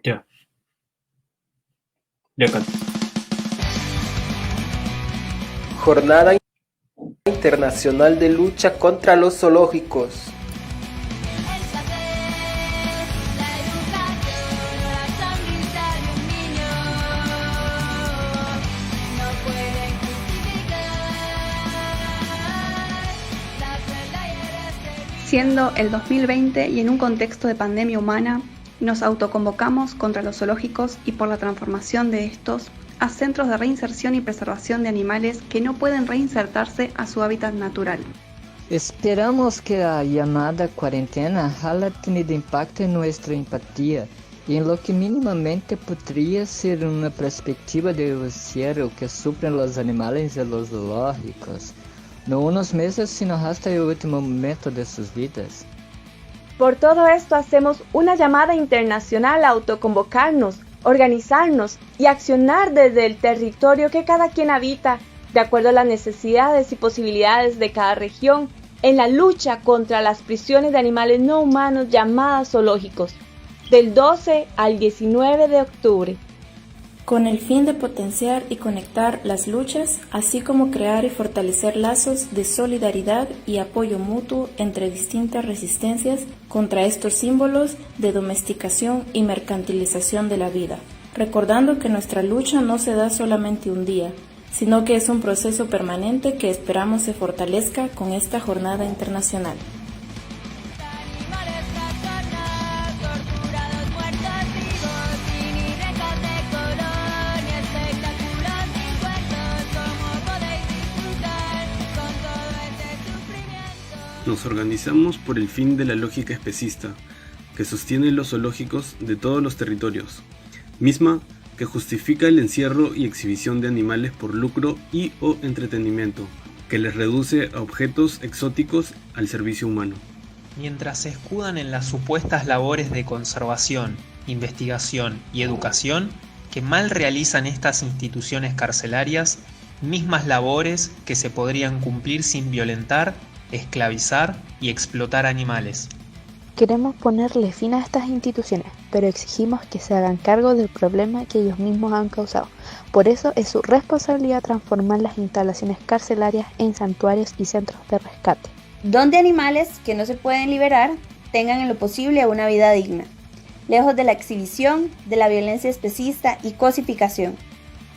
Ya, ya acá. Jornada Internacional de Lucha contra los Zoológicos. El saber, la educación, la sonrisa de un niño no pueden justificar la crueldad y el exterminio. Siendo el 2020 y en un contexto de pandemia humana, nos autoconvocamos contra los zoológicos y por la transformación de estos a centros de reinserción y preservación de animales que no pueden reinsertarse a su hábitat natural. Esperamos que la llamada cuarentena haya tenido impacto en nuestra empatía y en lo que mínimamente podría ser una perspectiva de reducir lo que sufren los animales de los zoológicos, no unos meses sino hasta el último momento de sus vidas. Por todo esto hacemos una llamada internacional a autoconvocarnos, organizarnos y accionar desde el territorio que cada quien habita, de acuerdo a las necesidades y posibilidades de cada región, en la lucha contra las prisiones de animales no humanos llamadas zoológicos, del 12 al 19 de octubre. Con el fin de potenciar y conectar las luchas, así como crear y fortalecer lazos de solidaridad y apoyo mutuo entre distintas resistencias contra estos símbolos de domesticación y mercantilización de la vida, recordando que nuestra lucha no se da solamente un día, sino que es un proceso permanente que esperamos se fortalezca con esta jornada internacional. Animales trastornados, torturados, muertos vivos, sin rejas de color ni espectáculos ni cuentos. ¿Cómo podéis disfrutar con todo este sufrimiento? Nos organizamos por el fin de la lógica especista, que sostiene los zoológicos de todos los territorios, misma que justifica el encierro y exhibición de animales por lucro y o entretenimiento, que les reduce a objetos exóticos al servicio humano. Mientras se escudan en las supuestas labores de conservación, investigación y educación que mal realizan estas instituciones carcelarias, mismas labores que se podrían cumplir sin violentar, esclavizar y explotar animales. Queremos ponerle fin a estas instituciones, pero exigimos que se hagan cargo del problema que ellos mismos han causado. Por eso es su responsabilidad transformar las instalaciones carcelarias en santuarios y centros de rescate, donde animales que no se pueden liberar tengan en lo posible una vida digna, lejos de la exhibición, de la violencia especista y cosificación.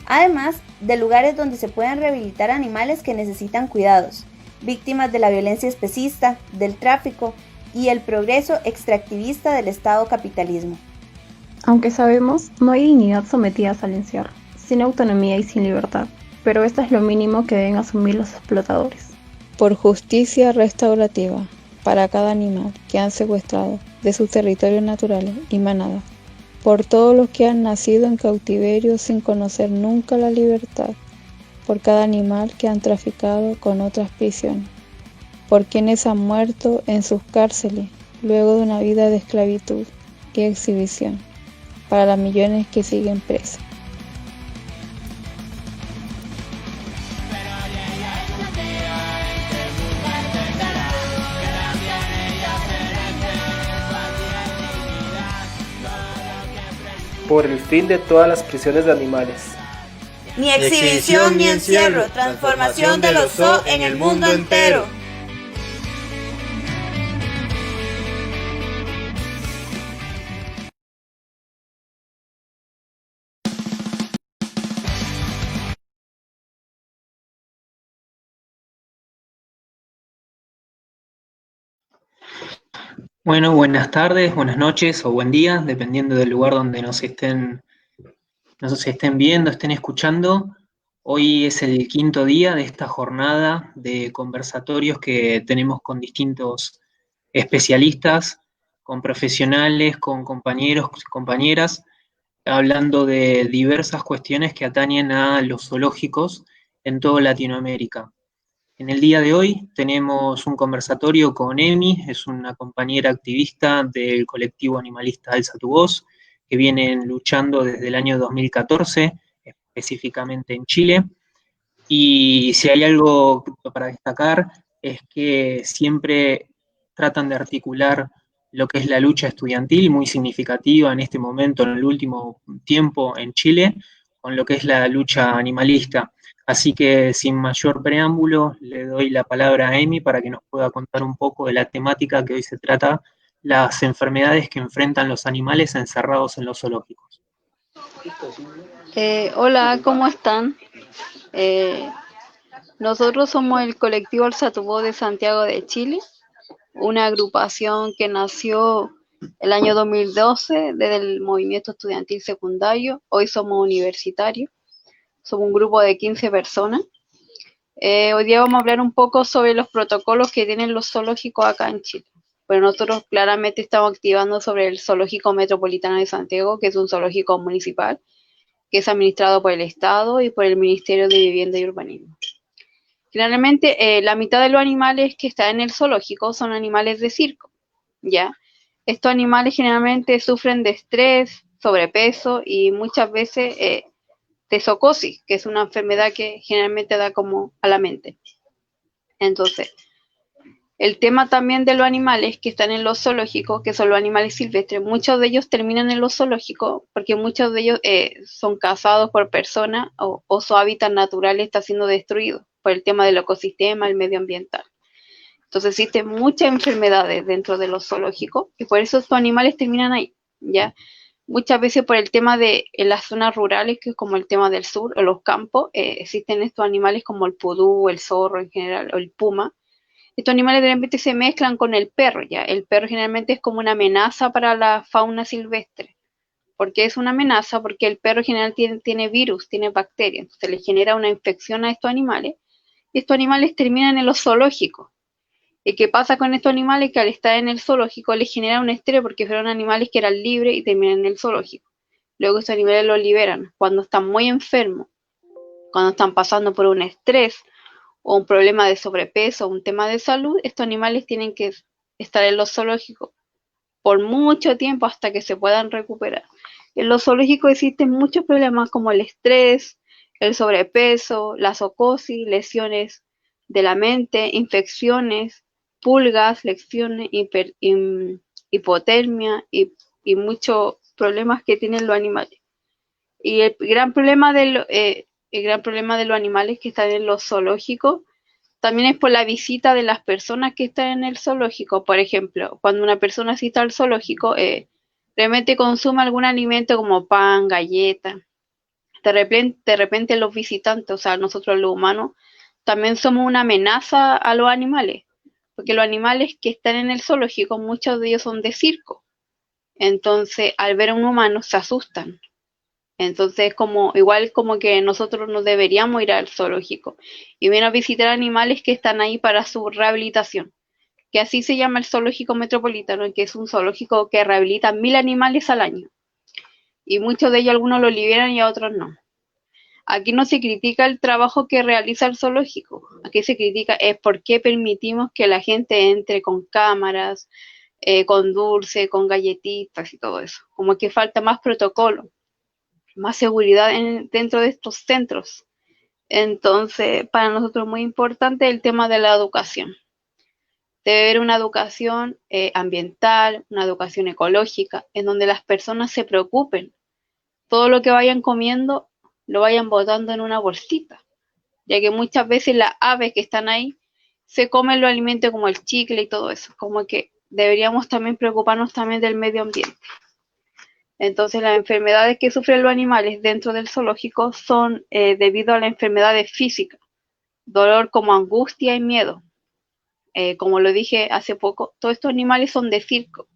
Además, de lugares donde se puedan rehabilitar animales que necesitan cuidados, víctimas de la violencia especista, del tráfico y el progreso extractivista del Estado capitalismo. Aunque sabemos, no hay dignidad sometidas al encierro, sin autonomía y sin libertad, pero esto es lo mínimo que deben asumir los explotadores. por justicia restaurativa para cada animal que han secuestrado de sus territorios naturales y manadas, por todos los que han nacido en cautiverio sin conocer nunca la libertad, por cada animal que han traficado con otras prisiones, por quienes han muerto en sus cárceles luego de una vida de esclavitud y exhibición, para las millones que siguen presas. Por el fin de todas las prisiones de animales. Ni exhibición ni encierro, transformación de los zoo en el mundo entero. Bueno, buenas tardes, buenas noches o buen día, dependiendo del lugar donde nos estén viendo, estén escuchando. Hoy es el quinto día de esta jornada de conversatorios que tenemos con distintos especialistas, con profesionales, con compañeros, compañeras, hablando de diversas cuestiones que atañen a los zoológicos en toda Latinoamérica. En el día de hoy tenemos un conversatorio con Emi, es una compañera activista del colectivo animalista Alza tu Voz, que vienen luchando desde el año 2014, específicamente en Chile. Y si hay algo para destacar es que siempre tratan de articular lo que es la lucha estudiantil, muy significativa en este momento, en el último tiempo en Chile, con lo que es la lucha animalista. Así que sin mayor preámbulo, le doy la palabra a Emi para que nos pueda contar un poco de la temática que hoy se trata, las enfermedades que enfrentan los animales encerrados en los zoológicos. Hola, ¿cómo están? Nosotros somos el colectivo Alza tu Voz de Santiago de Chile, una agrupación que nació el año 2012 desde el movimiento estudiantil secundario. Hoy somos universitarios, somos un grupo de 15 personas. Hoy día vamos a hablar un poco sobre los protocolos que tienen los zoológicos acá en Chile. Pero nosotros claramente estamos activando sobre el Zoológico Metropolitano de Santiago, que es un zoológico municipal, que es administrado por el Estado y por el Ministerio de Vivienda y Urbanismo. Generalmente, la mitad de los animales que están en el zoológico son animales de circo, ¿ya? Estos animales generalmente sufren de estrés, sobrepeso y muchas veces de zoocosis, que es una enfermedad que generalmente da como a la mente. Entonces, el tema también de los animales que están en los zoológicos, que son los animales silvestres, muchos de ellos terminan en los zoológicos porque muchos de ellos son cazados por personas o su hábitat natural está siendo destruido por el tema del ecosistema, el medio ambiental. Entonces existen muchas enfermedades dentro de los zoológicos y por eso estos animales terminan ahí, ¿ya? Muchas veces por el tema de en las zonas rurales, que es como el tema del sur, o los campos, existen estos animales como el pudú, el zorro en general, o el puma. Estos animales de repente se mezclan con el perro, ¿ya? El perro generalmente es como una amenaza para la fauna silvestre. ¿Por qué es una amenaza? Porque el perro en general tiene virus, tiene bacterias, entonces le genera una infección a estos animales y estos animales terminan en los zoológicos. ¿Y qué pasa con estos animales? Que al estar en el zoológico les genera un estrés porque fueron animales que eran libres y terminan en el zoológico. Luego estos animales los liberan cuando están muy enfermos, cuando están pasando por un estrés o un problema de sobrepeso o un tema de salud. Estos animales tienen que estar en los zoológicos por mucho tiempo hasta que se puedan recuperar. En los zoológicos existen muchos problemas como el estrés, el sobrepeso, la zoocosis, lesiones de la mente, infecciones, pulgas, lesiones, hipotermia y muchos problemas que tienen los animales. Y el gran problema de los animales que están en los zoológicos también es por la visita de las personas que están en el zoológico. Por ejemplo, cuando una persona asiste al zoológico, realmente consume algún alimento como pan, galleta. De repente los visitantes, o sea, nosotros los humanos, también somos una amenaza a los animales, porque los animales que están en el zoológico, muchos de ellos son de circo. Entonces, al ver a un humano, se asustan. Entonces, igual como que nosotros no deberíamos ir al zoológico y venir a visitar animales que están ahí para su rehabilitación, que así se llama el Zoológico Metropolitano, que es un zoológico que rehabilita 1000 animales al año. Y muchos de ellos, algunos los liberan y a otros no. Aquí no se critica el trabajo que realiza el zoológico. Aquí se critica es por qué permitimos que la gente entre con cámaras, con dulce, con galletitas y todo eso. Como que falta más protocolo, más seguridad dentro de estos centros. Entonces, para nosotros es muy importante el tema de la educación. Debe haber una educación ambiental, una educación ecológica, en donde las personas se preocupen. Todo lo que vayan comiendo lo vayan botando en una bolsita, ya que muchas veces las aves que están ahí se comen los alimentos como el chicle y todo eso. Como que deberíamos también preocuparnos también del medio ambiente. Entonces, las enfermedades que sufren los animales dentro del zoológico son debido a las enfermedades físicas, dolor como angustia y miedo. Como lo dije hace poco, todos estos animales son de circo.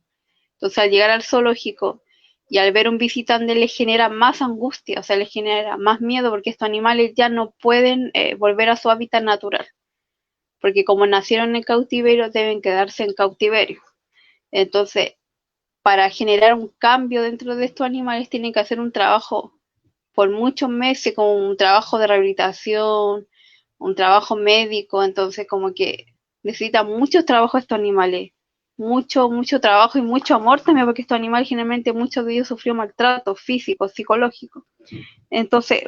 Entonces, al llegar al zoológico y al ver un visitante les genera más angustia, o sea, les genera más miedo porque estos animales ya no pueden volver a su hábitat natural, porque como nacieron en cautiverio deben quedarse en cautiverio. Entonces, para generar un cambio dentro de estos animales tienen que hacer un trabajo por muchos meses, como un trabajo de rehabilitación, un trabajo médico, entonces como que necesitan mucho trabajo estos animales, mucho trabajo y mucho amor también, porque estos animales generalmente muchos de ellos sufrieron maltrato físico, psicológico. Entonces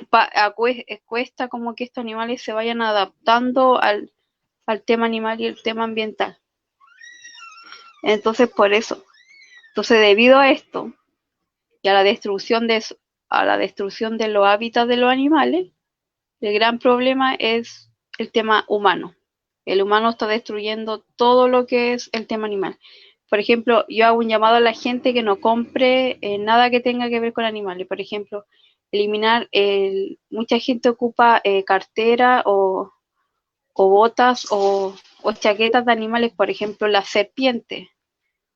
cuesta como que estos animales se vayan adaptando al tema animal y el tema ambiental. Entonces por eso. Entonces debido a esto y a la destrucción de los hábitats de los animales, el gran problema es el tema humano. El humano está destruyendo todo lo que es el tema animal. Por ejemplo, yo hago un llamado a la gente que no compre nada que tenga que ver con animales. Por ejemplo, eliminar, mucha gente ocupa cartera o botas o chaquetas de animales, por ejemplo, las serpientes.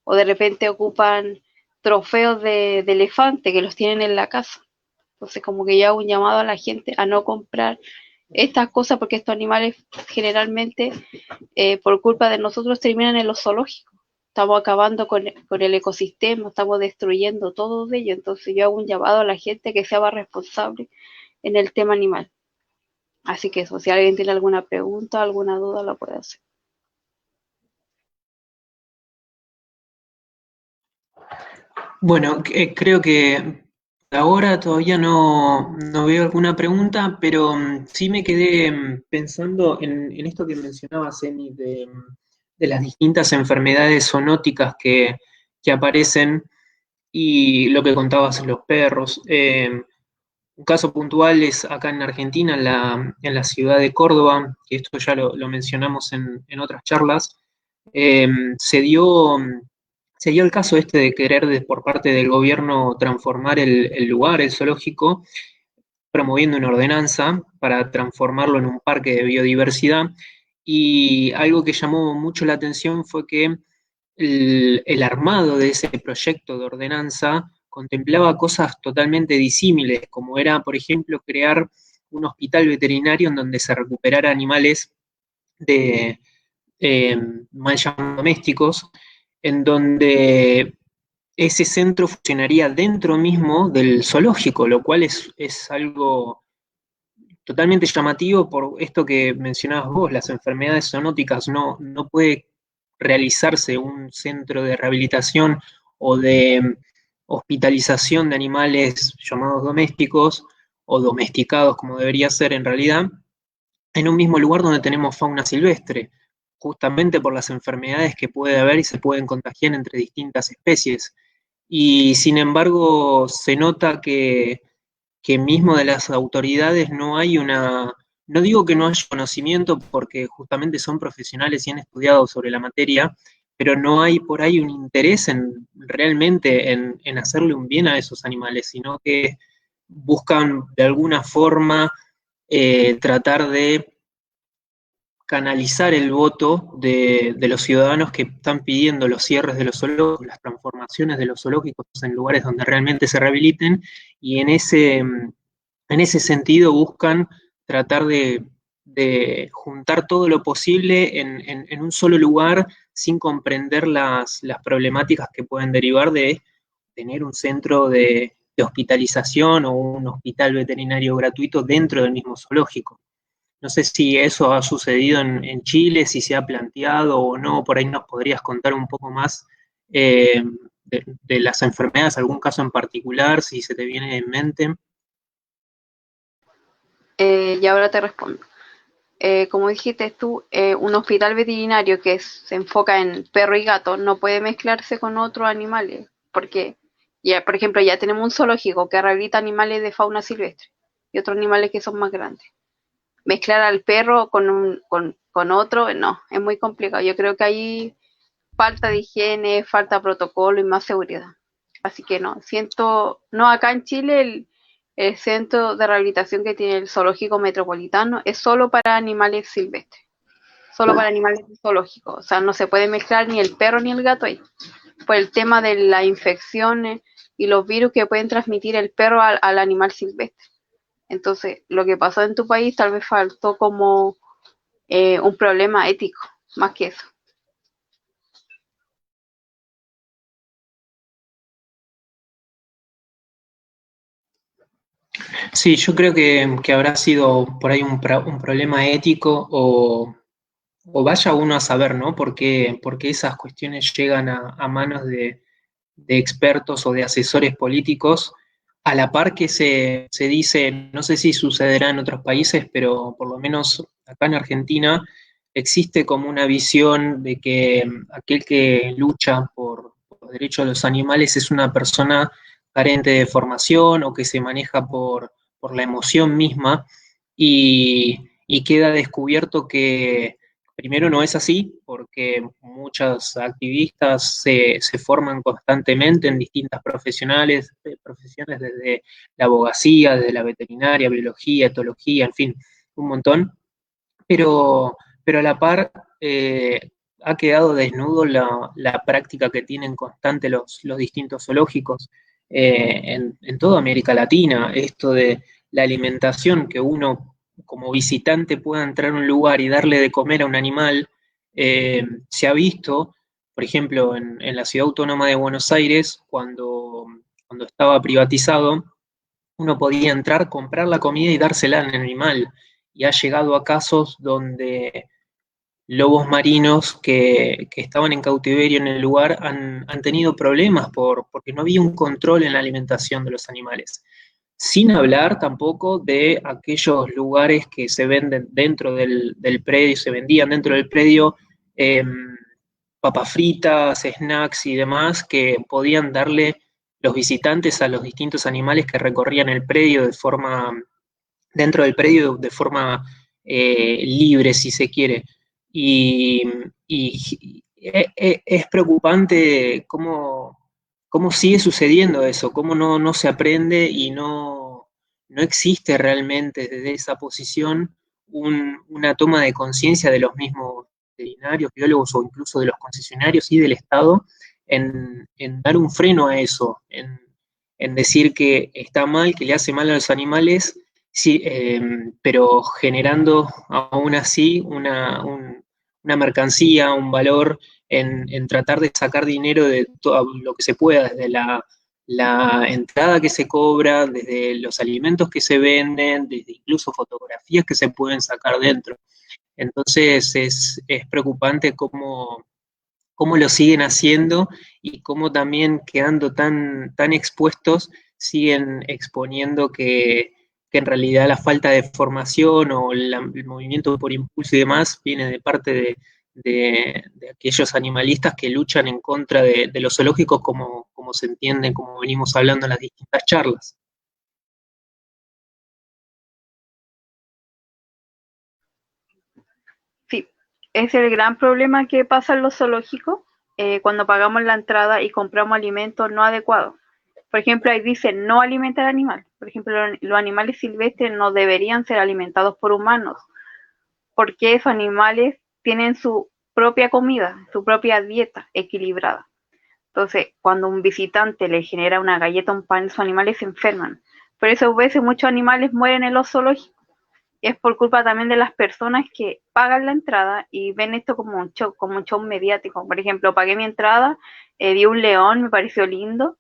O de repente ocupan trofeos de elefante que los tienen en la casa. Entonces, como que yo hago un llamado a la gente a no comprar estas cosas porque estos animales generalmente, por culpa de nosotros, terminan en los zoológicos. Estamos acabando con el ecosistema, estamos destruyendo todo de ello. Entonces, yo hago un llamado a la gente que sea más responsable en el tema animal. Así que eso, si alguien tiene alguna pregunta, alguna duda, la puede hacer. Bueno, creo que ahora todavía no veo alguna pregunta, pero sí me quedé pensando en esto que mencionabas, Emi, de las distintas enfermedades zoonóticas que aparecen y lo que contabas en los perros. Un caso puntual es acá en Argentina, en la ciudad de Córdoba, que esto ya lo mencionamos en otras charlas. eh, se dio, se dio el caso este de querer por parte del gobierno transformar el lugar, el zoológico, promoviendo una ordenanza para transformarlo en un parque de biodiversidad. Y algo que llamó mucho la atención fue que el armado de ese proyecto de ordenanza contemplaba cosas totalmente disímiles, como era, por ejemplo, crear un hospital veterinario en donde se recuperara animales de mal llamados domésticos, en donde ese centro funcionaría dentro mismo del zoológico, lo cual es algo totalmente llamativo por esto que mencionabas vos, las enfermedades zoonóticas. No puede realizarse un centro de rehabilitación o de hospitalización de animales llamados domésticos o domesticados, como debería ser en realidad, en un mismo lugar donde tenemos fauna silvestre, justamente por las enfermedades que puede haber y se pueden contagiar entre distintas especies. Y sin embargo, se nota que mismo de las autoridades no hay no digo que no haya conocimiento porque justamente son profesionales y han estudiado sobre la materia, pero no hay por ahí un interés realmente en hacerle un bien a esos animales, sino que buscan de alguna forma tratar de canalizar el voto de los ciudadanos que están pidiendo los cierres de los zoológicos, las transformaciones de los zoológicos en lugares donde realmente se rehabiliten, y en ese sentido buscan tratar de juntar todo lo posible en un solo lugar sin comprender las problemáticas que pueden derivar de tener un centro de hospitalización o un hospital veterinario gratuito dentro del mismo zoológico. No sé si eso ha sucedido en Chile, si se ha planteado o no. Por ahí nos podrías contar un poco más de las enfermedades, algún caso en particular, si se te viene en mente. Y ahora te respondo. Como dijiste tú, un hospital veterinario que se enfoca en perro y gato no puede mezclarse con otros animales, porque ya, por ejemplo, ya tenemos un zoológico que rehabilita animales de fauna silvestre y otros animales que son más grandes. Mezclar al perro con otro, no, es muy complicado. Yo creo que hay falta de higiene, falta de protocolo y más seguridad. Así que no, acá en Chile el centro de rehabilitación que tiene el zoológico metropolitano es solo para animales silvestres, solo para animales zoológicos. O sea, no se puede mezclar ni el perro ni el gato ahí, por el tema de las infecciones y los virus que pueden transmitir el perro al animal silvestre. Entonces, lo que pasó en tu país tal vez faltó como un problema ético, más que eso. Sí, yo creo que habrá sido por ahí un problema ético o vaya uno a saber, ¿no? Por qué esas cuestiones llegan a manos de expertos o de asesores políticos, a la par que se dice, no sé si sucederá en otros países, pero por lo menos acá en Argentina existe como una visión de que aquel que lucha por los derechos de los animales es una persona carente de formación o que se maneja por la emoción misma y queda descubierto que primero no es así, porque muchos activistas se forman constantemente en distintas profesiones, desde la abogacía, desde la veterinaria, biología, etología, en fin, un montón, pero a la par ha quedado desnudo la práctica que tienen constante los distintos zoológicos en toda América Latina, esto de la alimentación que uno como visitante pueda entrar a un lugar y darle de comer a un animal, se ha visto, por ejemplo, en la Ciudad Autónoma de Buenos Aires, cuando estaba privatizado, uno podía entrar, comprar la comida y dársela al animal. Y ha llegado a casos donde lobos marinos que estaban en cautiverio en el lugar han tenido problemas porque no había un control en la alimentación de los animales. Sin hablar tampoco de aquellos lugares que se venden dentro del predio, se vendían dentro del predio eh, papas fritas, snacks y demás que podían darle los visitantes a los distintos animales que recorrían el predio dentro del predio de forma libre, si se quiere. Y, es preocupante cómo sigue sucediendo eso, cómo no se aprende y no existe realmente desde esa posición una toma de conciencia de los mismos veterinarios, biólogos o incluso de los concesionarios y del Estado en dar un freno a eso, en decir que está mal, que le hace mal a los animales, sí, pero generando aún así una mercancía, un valor en tratar de sacar dinero de todo lo que se pueda, desde la entrada que se cobra, desde los alimentos que se venden, desde incluso fotografías que se pueden sacar dentro. Entonces es preocupante cómo lo siguen haciendo y cómo también quedando tan expuestos siguen exponiendo que en realidad la falta de formación o el movimiento por impulso y demás viene de parte de aquellos animalistas que luchan en contra de los zoológicos como se entiende, como venimos hablando en las distintas charlas. Sí, es el gran problema que pasa en los zoológicos cuando pagamos la entrada y compramos alimentos no adecuados. Por ejemplo, ahí dice no alimentar animal. Por ejemplo, los animales silvestres no deberían ser alimentados por humanos, porque esos animales tienen su propia comida, su propia dieta equilibrada. Entonces, cuando un visitante le genera una galleta o un pan, esos animales se enferman. Por eso a veces muchos animales mueren en los zoológicos. Y es por culpa también de las personas que pagan la entrada y ven esto como un show mediático. Por ejemplo, pagué mi entrada, vi un león, me pareció lindo,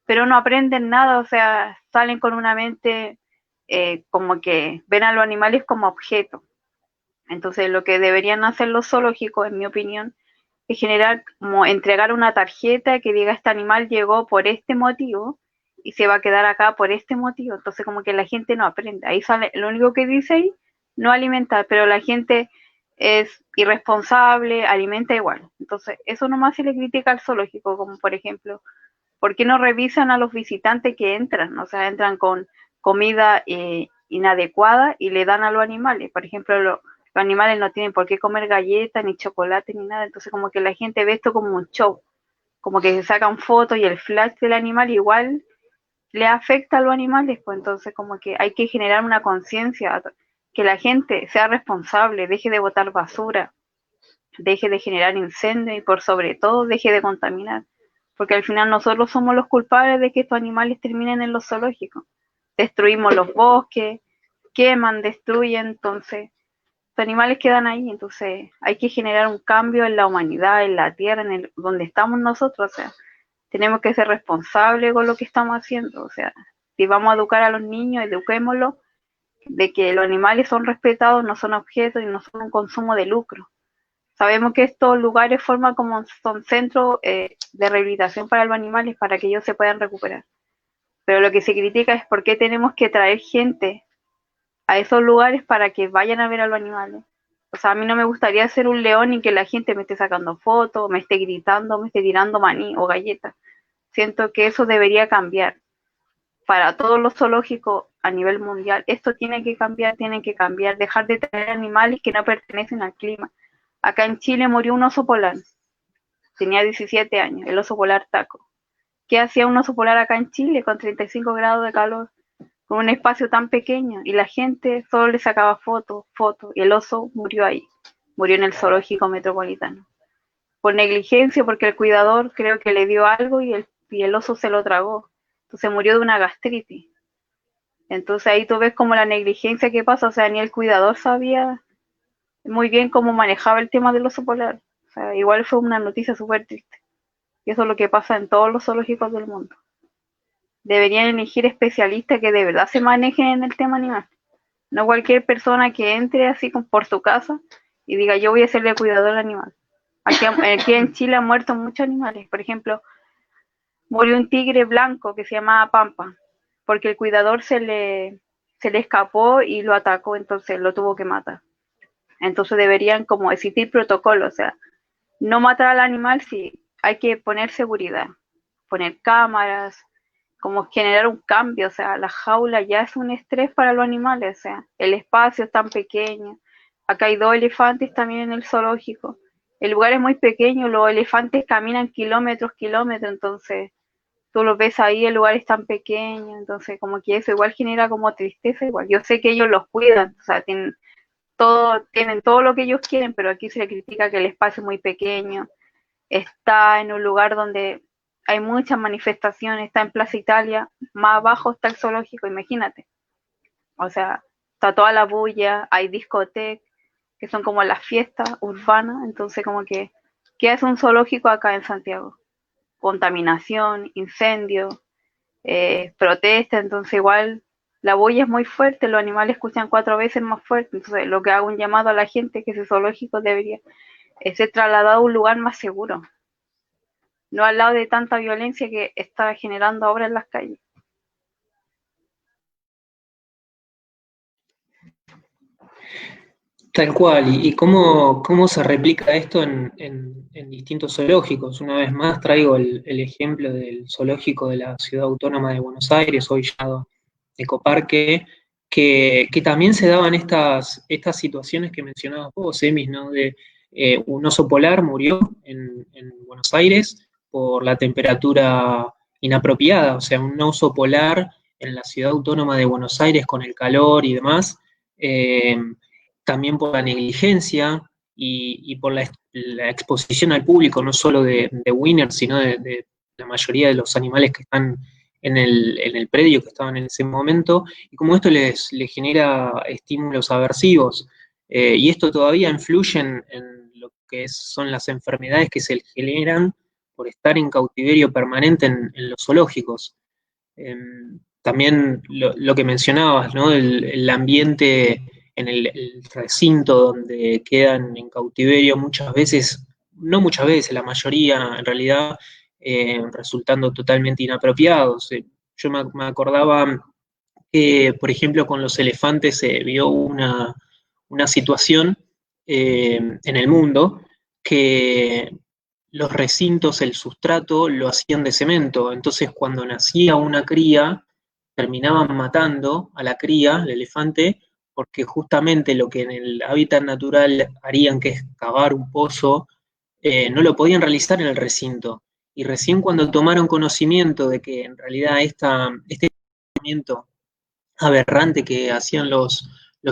pero no aprenden nada, o sea, salen con una mente como que ven a los animales como objetos. Entonces, lo que deberían hacer los zoológicos, en mi opinión, es generar como entregar una tarjeta que diga este animal llegó por este motivo y se va a quedar acá por este motivo. Entonces, como que la gente no aprende. Ahí sale, lo único que dice ahí, no alimentar, pero la gente es irresponsable, alimenta igual. Entonces, eso nomás se le critica al zoológico, como por ejemplo, ¿por qué no revisan a los visitantes que entran? O sea, entran con comida inadecuada y le dan a los animales. Por ejemplo, los animales no tienen por qué comer galletas, ni chocolate, ni nada. Entonces, como que la gente ve esto como un show. Como que se sacan fotos y el flash del animal igual le afecta a los animales. Pues entonces, como que hay que generar una conciencia, que la gente sea responsable, deje de botar basura, deje de generar incendios y por sobre todo deje de contaminar. porque al final nosotros somos los culpables de que estos animales terminen en los zoológicos. Destruimos los bosques, queman, destruyen, entonces los animales quedan ahí, entonces hay que generar un cambio en la humanidad, en la tierra, donde estamos nosotros, o sea, tenemos que ser responsables con lo que estamos haciendo, o sea, si vamos a educar a los niños, eduquémoslos de que los animales son respetados, no son objetos y no son un consumo de lucro. Sabemos que estos lugares forman como son centros de rehabilitación para los animales para que ellos se puedan recuperar. Pero lo que se critica es por qué tenemos que traer gente a esos lugares para que vayan a ver a los animales. O sea, a mí no me gustaría ser un león y que la gente me esté sacando fotos, me esté gritando, me esté tirando maní o galletas. Siento que eso debería cambiar. Para todos los zoológicos a nivel mundial, esto tienen que cambiar, dejar de traer animales que no pertenecen al clima. Acá en Chile murió un oso polar, tenía 17 años, el oso polar Taco. ¿Qué hacía un oso polar acá en Chile con 35 grados de calor, con un espacio tan pequeño? Y la gente solo le sacaba fotos, y el oso murió ahí, murió en el zoológico metropolitano. Por negligencia, porque el cuidador creo que le dio algo y el oso se lo tragó. Entonces murió de una gastritis. Entonces ahí tú ves como la negligencia que pasa, o sea, ni el cuidador sabía muy bien cómo manejaba el tema del oso polar. O sea, igual fue una noticia súper triste. Y eso es lo que pasa en todos los zoológicos del mundo. Deberían elegir especialistas que de verdad se manejen en el tema animal. No cualquier persona que entre así por su casa y diga yo voy a serle cuidador al animal. Aquí en Chile han muerto muchos animales. Por ejemplo, murió un tigre blanco que se llamaba Pampa, porque el cuidador se le escapó y lo atacó, entonces lo tuvo que matar. Entonces deberían como existir protocolos, o sea, no matar al animal, sí, hay que poner seguridad, poner cámaras, como generar un cambio, o sea, la jaula ya es un estrés para los animales, o sea, el espacio es tan pequeño, acá hay 2 elefantes también en el zoológico, el lugar es muy pequeño, los elefantes caminan kilómetros, entonces tú los ves ahí, el lugar es tan pequeño, entonces como que eso igual genera como tristeza igual. Yo sé que ellos los cuidan, o sea, tienen todo lo que ellos quieren, pero aquí se le critica que el espacio es muy pequeño, está en un lugar donde hay muchas manifestaciones, está en Plaza Italia, más abajo está el zoológico, imagínate. O sea, está toda la bulla, hay discotecas, que son como las fiestas urbanas, entonces como que, ¿qué hace un zoológico acá en Santiago? Contaminación, incendio, protesta, entonces igual la bulla es muy fuerte, los animales escuchan 4 veces más fuerte, entonces lo que hago un llamado a la gente que ese zoológico debería ser trasladado a un lugar más seguro, no al lado de tanta violencia que está generando ahora en las calles. Tal cual, y cómo se replica esto en distintos zoológicos. Una vez más traigo el ejemplo del zoológico de la Ciudad Autónoma de Buenos Aires, hoy llamado Ecoparque, que también se daban estas situaciones que mencionabas vos, Emis, ¿no? De un oso polar murió en Buenos Aires por la temperatura inapropiada, o sea, un oso polar en la Ciudad Autónoma de Buenos Aires con el calor y demás, también por la negligencia y por la exposición al público, no solo de Winner, sino de la mayoría de los animales que están en el predio, que estaban en ese momento, y como esto les genera estímulos aversivos, y esto todavía influye en lo que son las enfermedades que se generan por estar en cautiverio permanente en los zoológicos. También lo que mencionabas, ¿no? El ambiente en el recinto donde quedan en cautiverio muchas veces, no muchas veces, la mayoría en realidad, resultando totalmente inapropiados. Yo me acordaba que, por ejemplo, con los elefantes se vio una situación en el mundo que los recintos, el sustrato, lo hacían de cemento. Entonces, cuando nacía una cría, terminaban matando a la cría, el elefante, porque justamente lo que en el hábitat natural harían, que es cavar un pozo, no lo podían realizar en el recinto. Y recién cuando tomaron conocimiento de que en realidad este movimiento aberrante que hacían los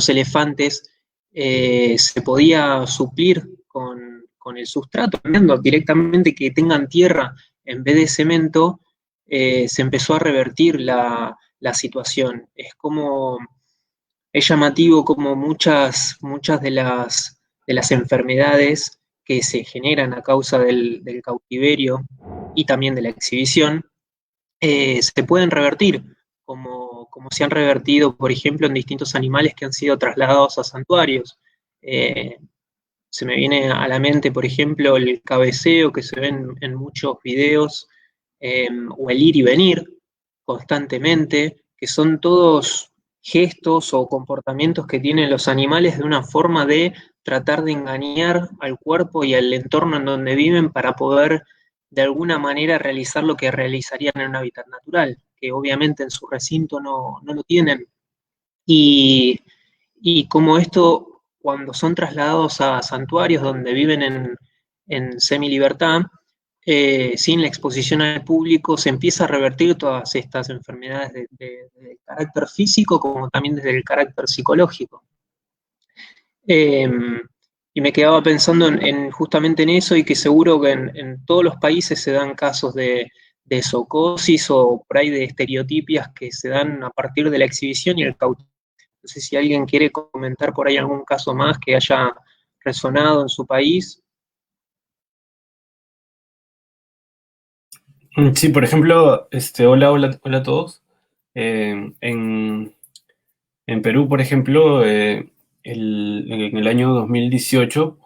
elefantes se podía suplir con el sustrato, directamente que tengan tierra en vez de cemento, se empezó a revertir la situación. Es llamativo como muchas de las enfermedades que se generan a causa del cautiverio y también de la exhibición, se pueden revertir, como se han revertido, por ejemplo, en distintos animales que han sido trasladados a santuarios. Se me viene a la mente, por ejemplo, el cabeceo que se ve en muchos videos, o el ir y venir constantemente, que son todos gestos o comportamientos que tienen los animales de una forma de tratar de engañar al cuerpo y al entorno en donde viven para poder de alguna manera realizar lo que realizarían en un hábitat natural, que obviamente en su recinto no lo tienen. Y como esto, cuando son trasladados a santuarios donde viven en semilibertad, sin la exposición al público, se empieza a revertir todas estas enfermedades de carácter físico como también desde el carácter psicológico. Y me quedaba pensando justamente en eso, y que seguro que en todos los países se dan casos de zoocosis o por ahí de estereotipias que se dan a partir de la exhibición y el cautiverio. No sé si alguien quiere comentar por ahí algún caso más que haya resonado en su país. Sí, por ejemplo, hola a todos. En Perú, por ejemplo, en el año 2018,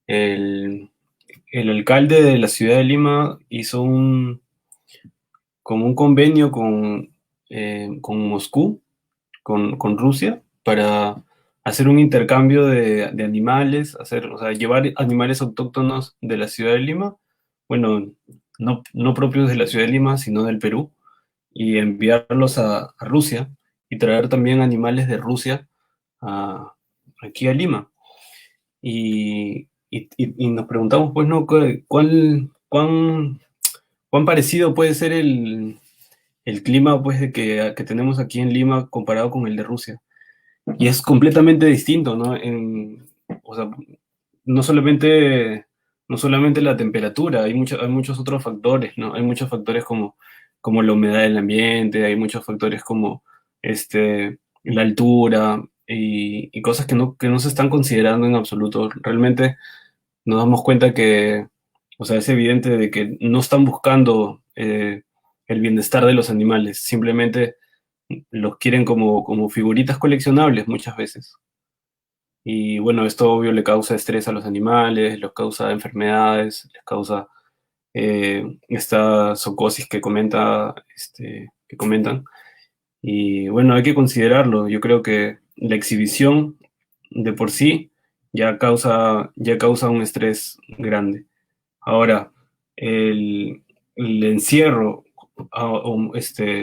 el alcalde de la ciudad de Lima hizo como un convenio con Moscú, con Rusia, para hacer un intercambio de animales, o sea, llevar animales autóctonos de la ciudad de Lima, bueno, no propios de la ciudad de Lima, sino del Perú, y enviarlos a Rusia, y traer también animales de Rusia aquí a Lima. Y nos preguntamos, pues, ¿no? ¿Cuán parecido puede ser el clima, pues, que tenemos aquí en Lima comparado con el de Rusia? Y es completamente distinto, ¿no? O sea, no solamente la temperatura, hay muchos otros factores, ¿no? Hay muchos factores como la humedad del ambiente, hay muchos factores como la altura y cosas que no se están considerando en absoluto. Realmente nos damos cuenta que, o sea, es evidente de que no están buscando el bienestar de los animales, simplemente los quieren como figuritas coleccionables muchas veces. Y bueno, esto obvio le causa estrés a los animales, les causa enfermedades, les causa esta zoocosis que comentan. Y bueno, hay que considerarlo. Yo creo que la exhibición de por sí ya causa un estrés grande. Ahora, el encierro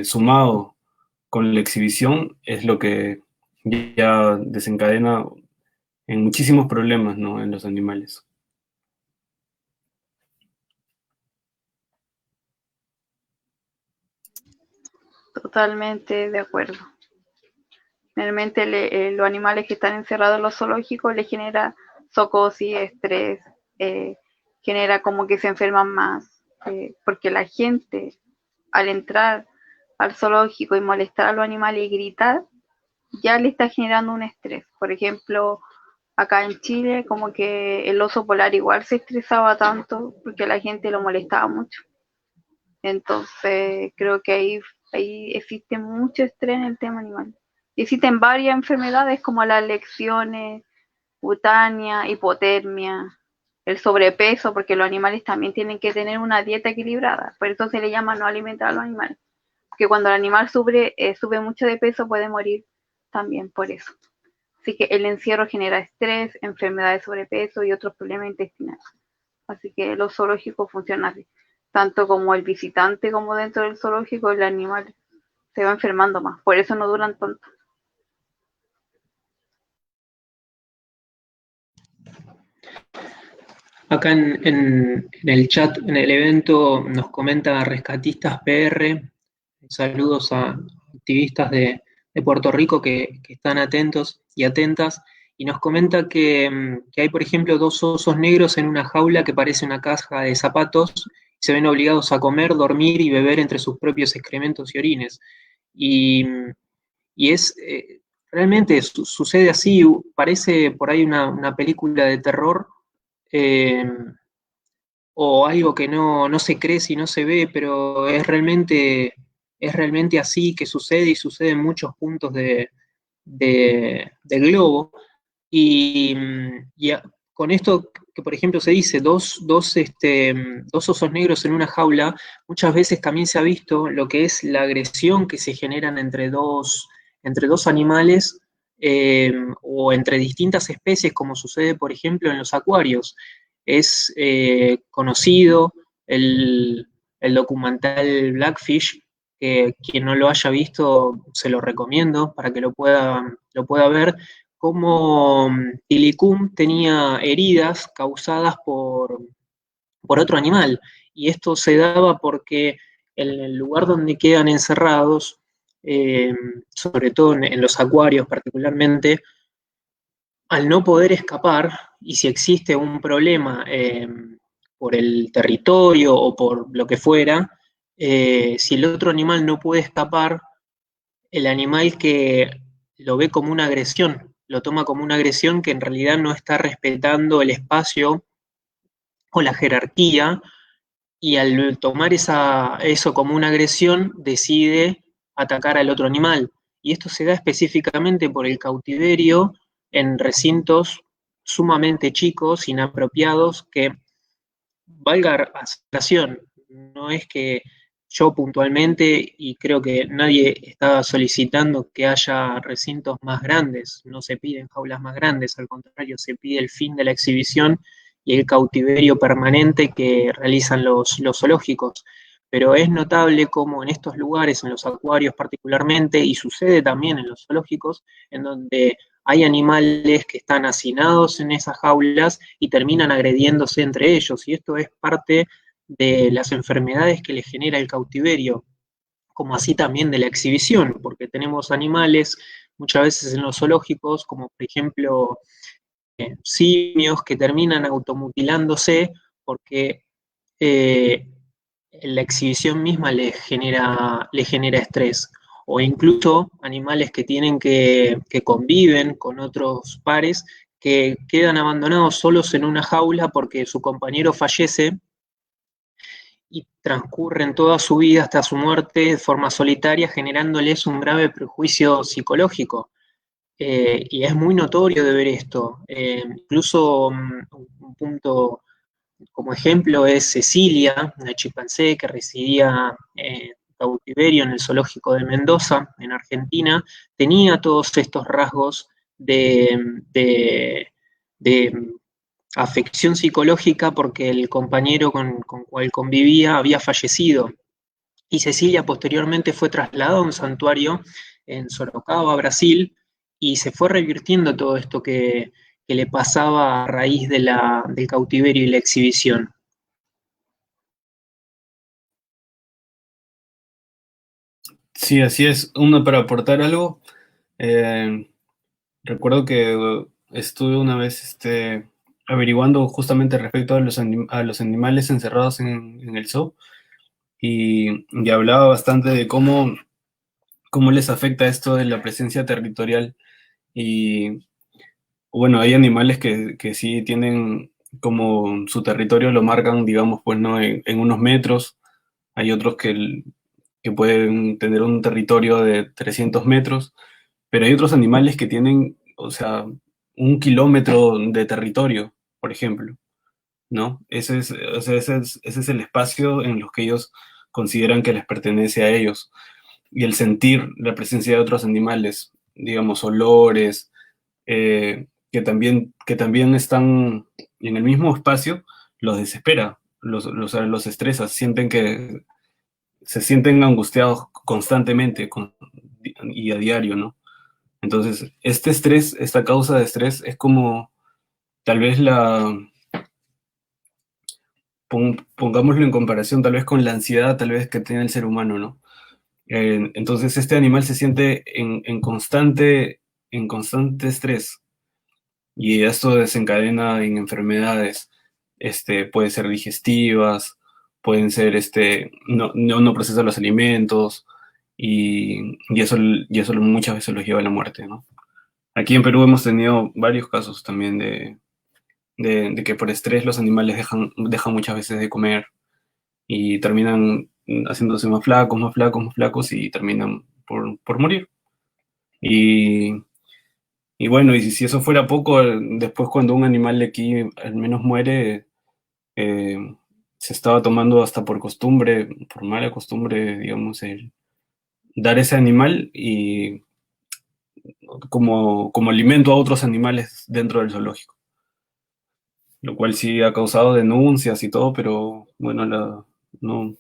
sumado con la exhibición es lo que ya desencadena en muchísimos problemas, ¿no? En los animales. Totalmente de acuerdo. Realmente los animales que están encerrados en los zoológicos les genera zoocosis, estrés, genera como que se enferman más, porque la gente al entrar al zoológico y molestar a los animales y gritar, ya le está generando un estrés. Por ejemplo, acá en Chile, como que el oso polar igual se estresaba tanto porque la gente lo molestaba mucho. Entonces, creo que ahí existe mucho estrés en el tema animal. Existen varias enfermedades como las lesiones cutáneas, hipotermia, el sobrepeso, porque los animales también tienen que tener una dieta equilibrada. Por eso se le llama no alimentar a los animales. Porque cuando el animal sube mucho de peso puede morir también por eso. Así que el encierro genera estrés, enfermedades de sobrepeso y otros problemas intestinales. Así que los zoológicos funcionan así. Tanto como el visitante como dentro del zoológico, el animal se va enfermando más. Por eso no duran tanto. Acá en el chat, en el evento, nos comenta Rescatistas PR, saludos a activistas de Puerto Rico que están atentos y atentas, y nos comenta que hay, por ejemplo, 2 osos negros en una jaula que parece una caja de zapatos, se ven obligados a comer, dormir y beber entre sus propios excrementos y orines. Y, y es, realmente sucede así, parece por ahí una película de terror, eh, o algo que no se cree si no se ve, pero es realmente así que sucede y sucede en muchos puntos del globo. Y, con esto que, por ejemplo, se dice dos osos negros en una jaula, muchas veces también se ha visto lo que es la agresión que se generan entre dos animales, o entre distintas especies, como sucede, por ejemplo, en los acuarios. Es conocido el documental Blackfish, que quien no lo haya visto se lo recomiendo para que lo pueda ver, cómo Tilikum tenía heridas causadas por otro animal. Y esto se daba porque en el lugar donde quedan encerrados, sobre todo en los acuarios particularmente, al no poder escapar, y si existe un problema por el territorio o por lo que fuera, si el otro animal no puede escapar, el animal que lo ve como una agresión, lo toma como una agresión que en realidad no está respetando el espacio o la jerarquía, y al tomar eso como una agresión decide atacar al otro animal. Y esto se da específicamente por el cautiverio en recintos sumamente chicos, inapropiados, que, valga la aceptación, no es que yo puntualmente, y creo que nadie está solicitando que haya recintos más grandes, no se piden jaulas más grandes, al contrario, se pide el fin de la exhibición y el cautiverio permanente que realizan los zoológicos. Pero es notable cómo en estos lugares, en los acuarios particularmente, y sucede también en los zoológicos, en donde hay animales que están hacinados en esas jaulas y terminan agrediéndose entre ellos, y esto es parte de las enfermedades que les genera el cautiverio, como así también de la exhibición, porque tenemos animales muchas veces en los zoológicos, como por ejemplo simios que terminan automutilándose porque la exhibición misma les genera estrés, o incluso animales que conviven con otros pares, que quedan abandonados solos en una jaula porque su compañero fallece y transcurren toda su vida hasta su muerte de forma solitaria, generándoles un grave prejuicio psicológico. Y es muy notorio de ver esto. Incluso un punto como ejemplo es Cecilia, una chimpancé que residía en cautiverio en el zoológico de Mendoza, en Argentina. Tenía todos estos rasgos de afección psicológica porque el compañero con cual convivía había fallecido. Y Cecilia posteriormente fue trasladada a un santuario en Sorocaba, Brasil, y se fue revirtiendo todo esto que le pasaba a raíz del cautiverio y la exhibición. Sí, así es. Para aportar algo, eh, recuerdo que estuve una vez averiguando justamente respecto a a los animales encerrados en el zoo, y hablaba bastante de cómo les afecta esto de la presencia territorial. Y bueno, hay animales que sí tienen como su territorio lo marcan, digamos, pues no en unos metros. Hay otros que pueden tener un territorio de 300 metros, pero hay otros animales que tienen, o sea, 1 kilómetro de territorio, por ejemplo, ¿no? O sea, ese es el espacio en los que ellos consideran que les pertenece a ellos. Y el sentir la presencia de otros animales, digamos, olores, que también están en el mismo espacio, los desespera, los estresa, se sienten angustiados constantemente y a diario, ¿no? Entonces, este estrés, esta causa de estrés es como tal vez pongámoslo en comparación tal vez con la ansiedad tal vez que tiene el ser humano, ¿no? Entonces este animal se siente en constante estrés, y esto desencadena en enfermedades, puede ser digestivas pueden ser, no procesan los alimentos, y eso muchas veces los lleva a la muerte, ¿no? Aquí en Perú hemos tenido varios casos también de que por estrés los animales dejan muchas veces de comer y terminan haciéndose más flacos, más flacos, más flacos y terminan por morir. Y bueno, y si eso fuera poco, después cuando un animal de aquí al menos muere, se estaba tomando hasta por costumbre, por mala costumbre, digamos, el dar ese animal y como alimento a otros animales dentro del zoológico. Lo cual sí ha causado denuncias y todo, pero bueno, no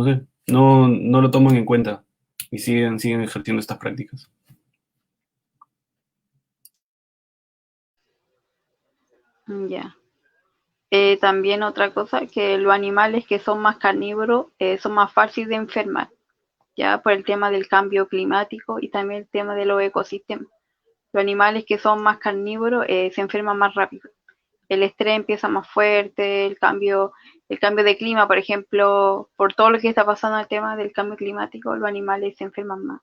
sé, no lo toman en cuenta y siguen ejerciendo estas prácticas. Ya. También otra cosa, que los animales que son más carnívoros son más fáciles de enfermar, ya por el tema del cambio climático y también el tema de los ecosistemas. Los animales que son más carnívoros se enferman más rápido. El estrés empieza más fuerte, el cambio de clima, por ejemplo, por todo lo que está pasando en el tema del cambio climático, los animales se enferman más.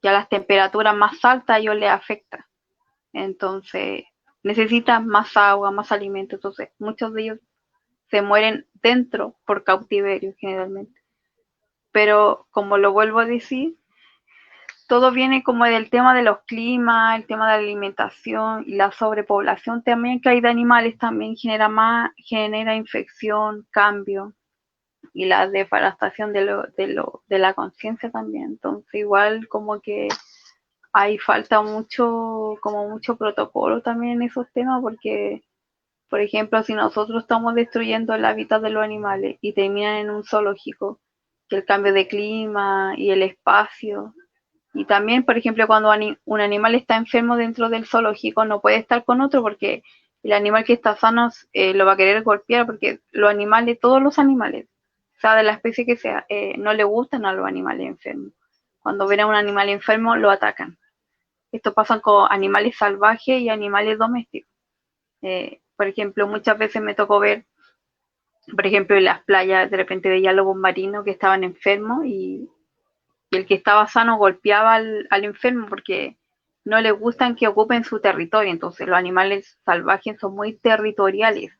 Ya las temperaturas más altas a ellos les afecta. Entonces, necesitan más agua, más alimento. Entonces, muchos de ellos se mueren dentro por cautiverio generalmente. Pero, como lo vuelvo a decir, todo viene como del tema de los climas, el tema de la alimentación y la sobrepoblación también que hay de animales también genera infección, cambio y la deforestación de la conciencia también. Entonces igual como que hay falta mucho protocolo también en esos temas porque, por ejemplo, si nosotros estamos destruyendo el hábitat de los animales y terminan en un zoológico, que el cambio de clima y el espacio. Y también, por ejemplo, cuando un animal está enfermo dentro del zoológico, no puede estar con otro porque el animal que está sano lo va a querer golpear porque los animales, todos los animales, sea de la especie que sea, no le gustan a los animales enfermos. Cuando ven a un animal enfermo, lo atacan. Esto pasa con animales salvajes y animales domésticos. Por ejemplo, muchas veces me tocó ver, por ejemplo, en las playas, de repente veía lobos marinos que estaban enfermos y el que estaba sano golpeaba al enfermo porque no les gustan que ocupen su territorio. Entonces los animales salvajes son muy territoriales.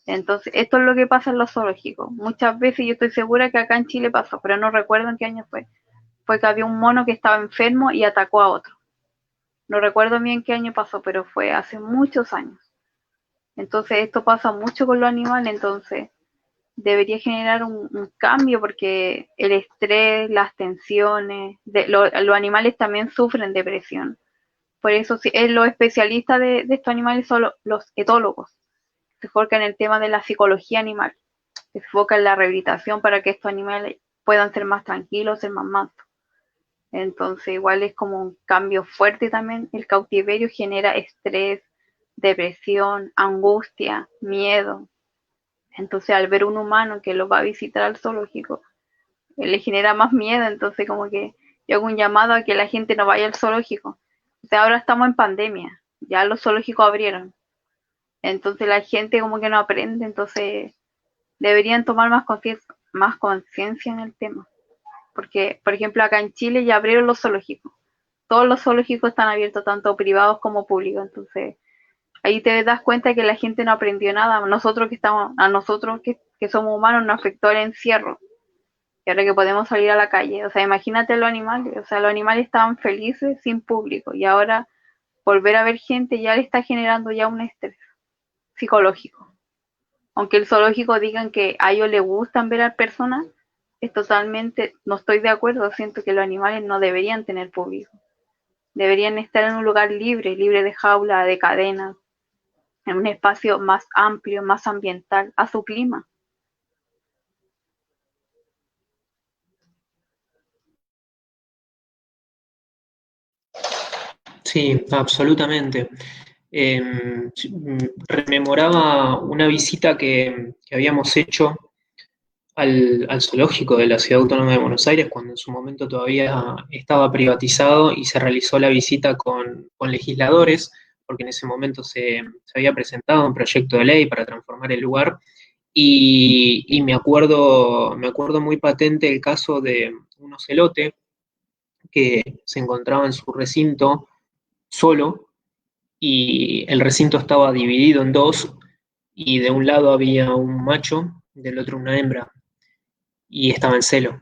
Entonces esto es lo que pasa en los zoológicos. Muchas veces yo estoy segura que acá en Chile pasó, pero no recuerdo en qué año fue. Fue que había un mono que estaba enfermo y atacó a otro. No recuerdo bien qué año pasó, pero fue hace muchos años. Entonces esto pasa mucho con los animales, entonces debería generar un cambio porque el estrés, las tensiones, los animales también sufren depresión. Por eso los especialistas de estos animales son los etólogos. Se enfocan en el tema de la psicología animal. Se enfocan en la rehabilitación para que estos animales puedan ser más tranquilos, ser más mansos. Entonces igual es como un cambio fuerte también. El cautiverio genera estrés, depresión, angustia, miedo. Entonces al ver un humano que lo va a visitar al zoológico, le genera más miedo. Entonces como que yo hago un llamado a que la gente no vaya al zoológico. O sea, ahora estamos en pandemia, ya los zoológicos abrieron. Entonces la gente como que no aprende, entonces deberían tomar más conciencia en el tema. Porque, por ejemplo, acá en Chile ya abrieron los zoológicos. Todos los zoológicos están abiertos, tanto privados como públicos. Entonces ahí te das cuenta que la gente no aprendió nada. A nosotros que somos humanos nos afectó el encierro. Y ahora que podemos salir a la calle, o sea, imagínate los animales. O sea, los animales estaban felices sin público y ahora volver a ver gente ya le está generando ya un estrés psicológico. Aunque el zoológico digan que a ellos les gustan ver a personas, es totalmente, no estoy de acuerdo. Siento que los animales no deberían tener público. Deberían estar en un lugar libre de jaula, de cadenas, en un espacio más amplio, más ambiental, a su clima. Sí, absolutamente. Rememoraba una visita que habíamos hecho al zoológico de la Ciudad Autónoma de Buenos Aires cuando en su momento todavía estaba privatizado y se realizó la visita con legisladores, porque en ese momento se había presentado un proyecto de ley para transformar el lugar Y me acuerdo muy patente el caso de un ocelote que se encontraba en su recinto solo, y el recinto estaba dividido en dos, y de un lado había un macho, del otro una hembra, y estaba en celo.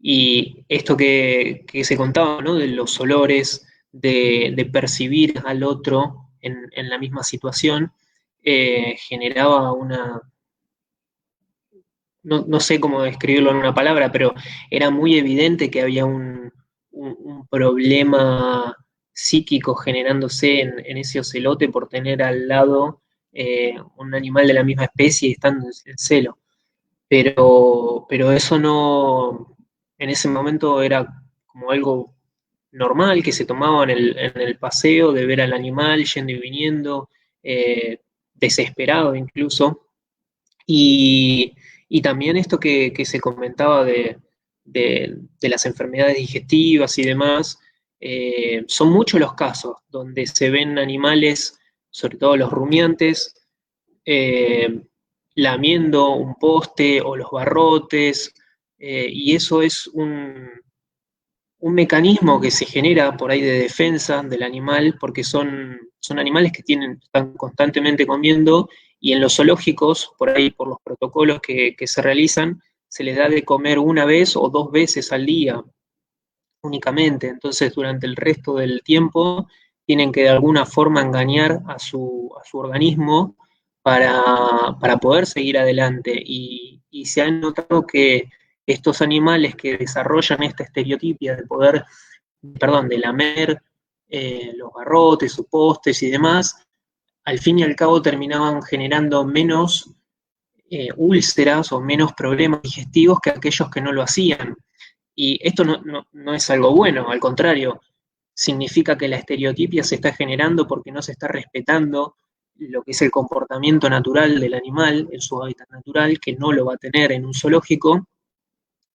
Y esto que se contaba, ¿no? De los olores, de percibir al otro en la misma situación, generaba no sé cómo describirlo en una palabra, pero era muy evidente que había un problema psíquico generándose en ese ocelote por tener al lado un animal de la misma especie y estando en celo. Pero eso no, en ese momento era como algo normal que se tomaba en el paseo, de ver al animal yendo y viniendo, desesperado incluso. Y también esto que se comentaba de las enfermedades digestivas y demás, son muchos los casos donde se ven animales, sobre todo los rumiantes, eh, lamiendo un poste o los barrotes, y eso es un mecanismo que se genera por ahí de defensa del animal, porque son animales que están constantemente comiendo, y en los zoológicos, por ahí por los protocolos que se realizan, se les da de comer una vez o dos veces al día únicamente. Entonces, durante el resto del tiempo, tienen que de alguna forma engañar a su organismo para poder seguir adelante. Y se ha notado que estos animales que desarrollan esta estereotipia de poder, perdón, de lamer los barrotes o postes y demás, al fin y al cabo terminaban generando menos úlceras o menos problemas digestivos que aquellos que no lo hacían. Y esto no es algo bueno, al contrario, significa que la estereotipia se está generando porque no se está respetando lo que es el comportamiento natural del animal en su hábitat natural, que no lo va a tener en un zoológico,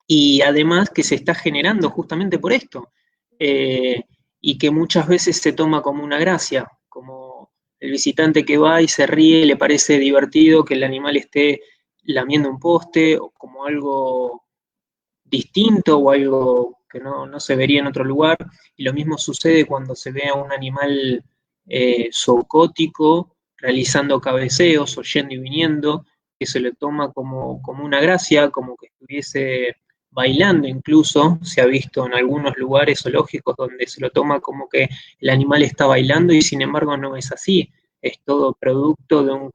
y además que se está generando justamente por esto, eh, y que muchas veces se toma como una gracia, como el visitante que va y se ríe, le parece divertido que el animal esté lamiendo un poste, o como algo distinto o algo que no se vería en otro lugar. Y lo mismo sucede cuando se ve a un animal zoocótico realizando cabeceos o yendo y viniendo, que se le toma como una gracia, como que estuviese bailando incluso. Se ha visto en algunos lugares zoológicos donde se lo toma como que el animal está bailando, y sin embargo no es así. Es todo producto de un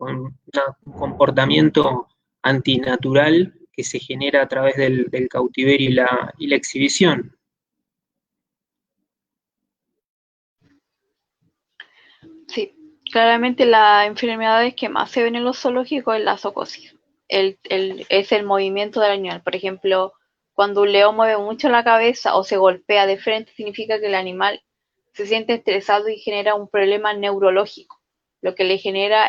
comportamiento antinatural que se genera a través del cautiverio y la exhibición. Sí, claramente las enfermedades que más se ven en los zoológicos es la zoocosis. Es el movimiento del animal. Por ejemplo, cuando un león mueve mucho la cabeza o se golpea de frente, significa que el animal se siente estresado y genera un problema neurológico, lo que le genera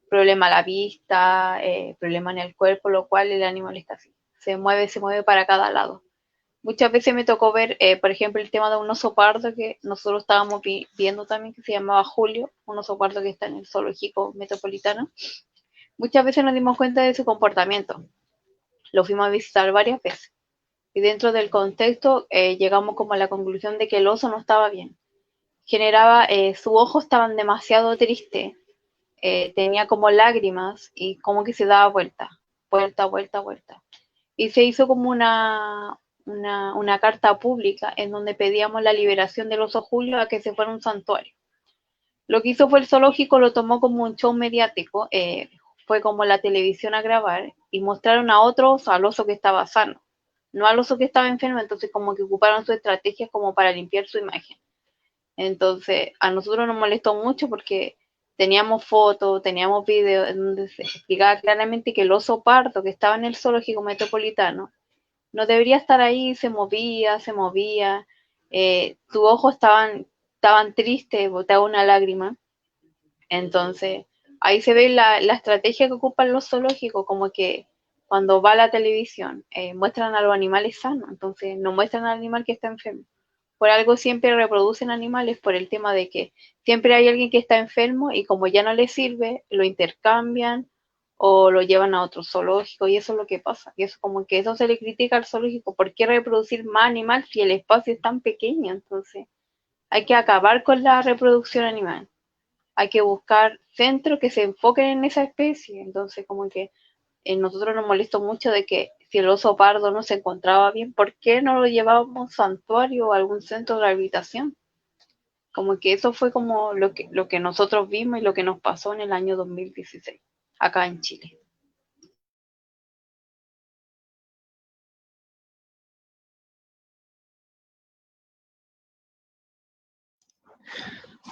problema a la vista, problema en el cuerpo, lo cual el animal está así. Se mueve para cada lado. Muchas veces me tocó ver, por ejemplo, el tema de un oso pardo que nosotros estábamos viendo también, que se llamaba Julio, un oso pardo que está en el zoológico metropolitano. Muchas veces nos dimos cuenta de su comportamiento. Lo fuimos a visitar varias veces. Y dentro del contexto llegamos como a la conclusión de que el oso no estaba bien. Sus ojos estaban demasiado tristes, tenía como lágrimas y como que se daba vuelta, vuelta, vuelta, vuelta. Y se hizo como una carta pública en donde pedíamos la liberación del oso Julio a que se fuera a un santuario. Lo que hizo fue el zoológico, lo tomó como un show mediático, fue como la televisión a grabar y mostraron a otro oso, al oso que estaba sano, no al oso que estaba enfermo. Entonces como que ocuparon su estrategia como para limpiar su imagen. Entonces a nosotros nos molestó mucho porque teníamos fotos, teníamos videos en donde se explicaba claramente que el oso pardo que estaba en el zoológico metropolitano no debería estar ahí, se movía, tus ojos estaban tristes, botaba una lágrima. Entonces, ahí se ve la estrategia que ocupan los zoológicos, como que cuando va a la televisión muestran a los animales sanos, entonces no muestran al animal que está enfermo. Por algo siempre reproducen animales, por el tema de que siempre hay alguien que está enfermo y como ya no les sirve, lo intercambian o lo llevan a otro zoológico, y eso es lo que pasa. Y eso como que eso se le critica al zoológico, ¿por qué reproducir más animal si el espacio es tan pequeño? Entonces, hay que acabar con la reproducción animal. Hay que buscar centros que se enfoquen en esa especie. Entonces, como que nosotros nos molestó mucho de que si el oso pardo no se encontraba bien, ¿por qué no lo llevábamos a un santuario o a algún centro de rehabilitación? Como que eso fue como lo que nosotros vimos y lo que nos pasó en el año 2016, acá en Chile.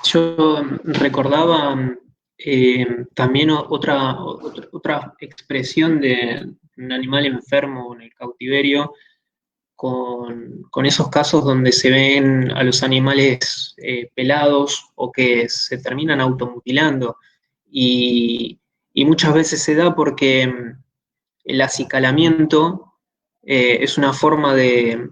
Yo recordaba también otra expresión de un animal enfermo en el cautiverio, con esos casos donde se ven a los animales pelados o que se terminan automutilando. Y muchas veces se da porque el acicalamiento es una forma de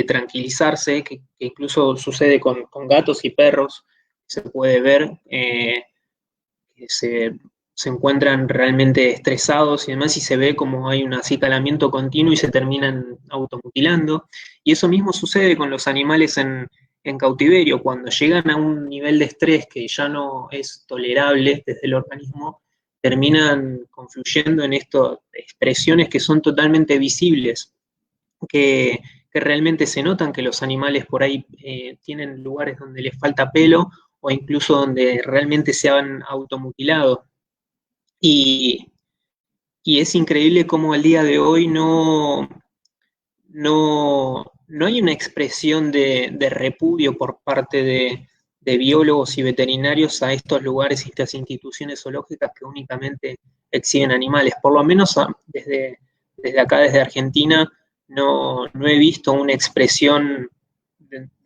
tranquilizarse, que incluso sucede con gatos y perros. Se puede ver que se encuentran realmente estresados y demás, y se ve como hay un acicalamiento continuo y se terminan automutilando. Y eso mismo sucede con los animales en cautiverio. Cuando llegan a un nivel de estrés que ya no es tolerable desde el organismo, terminan confluyendo en estas expresiones que son totalmente visibles, que realmente se notan que los animales por ahí tienen lugares donde les falta pelo o incluso donde realmente se han automutilado. Y, y es increíble cómo al día de hoy no hay una expresión de repudio por parte de biólogos y veterinarios a estos lugares y estas instituciones zoológicas que únicamente exhiben animales. Por lo menos desde acá, desde Argentina, no he visto una expresión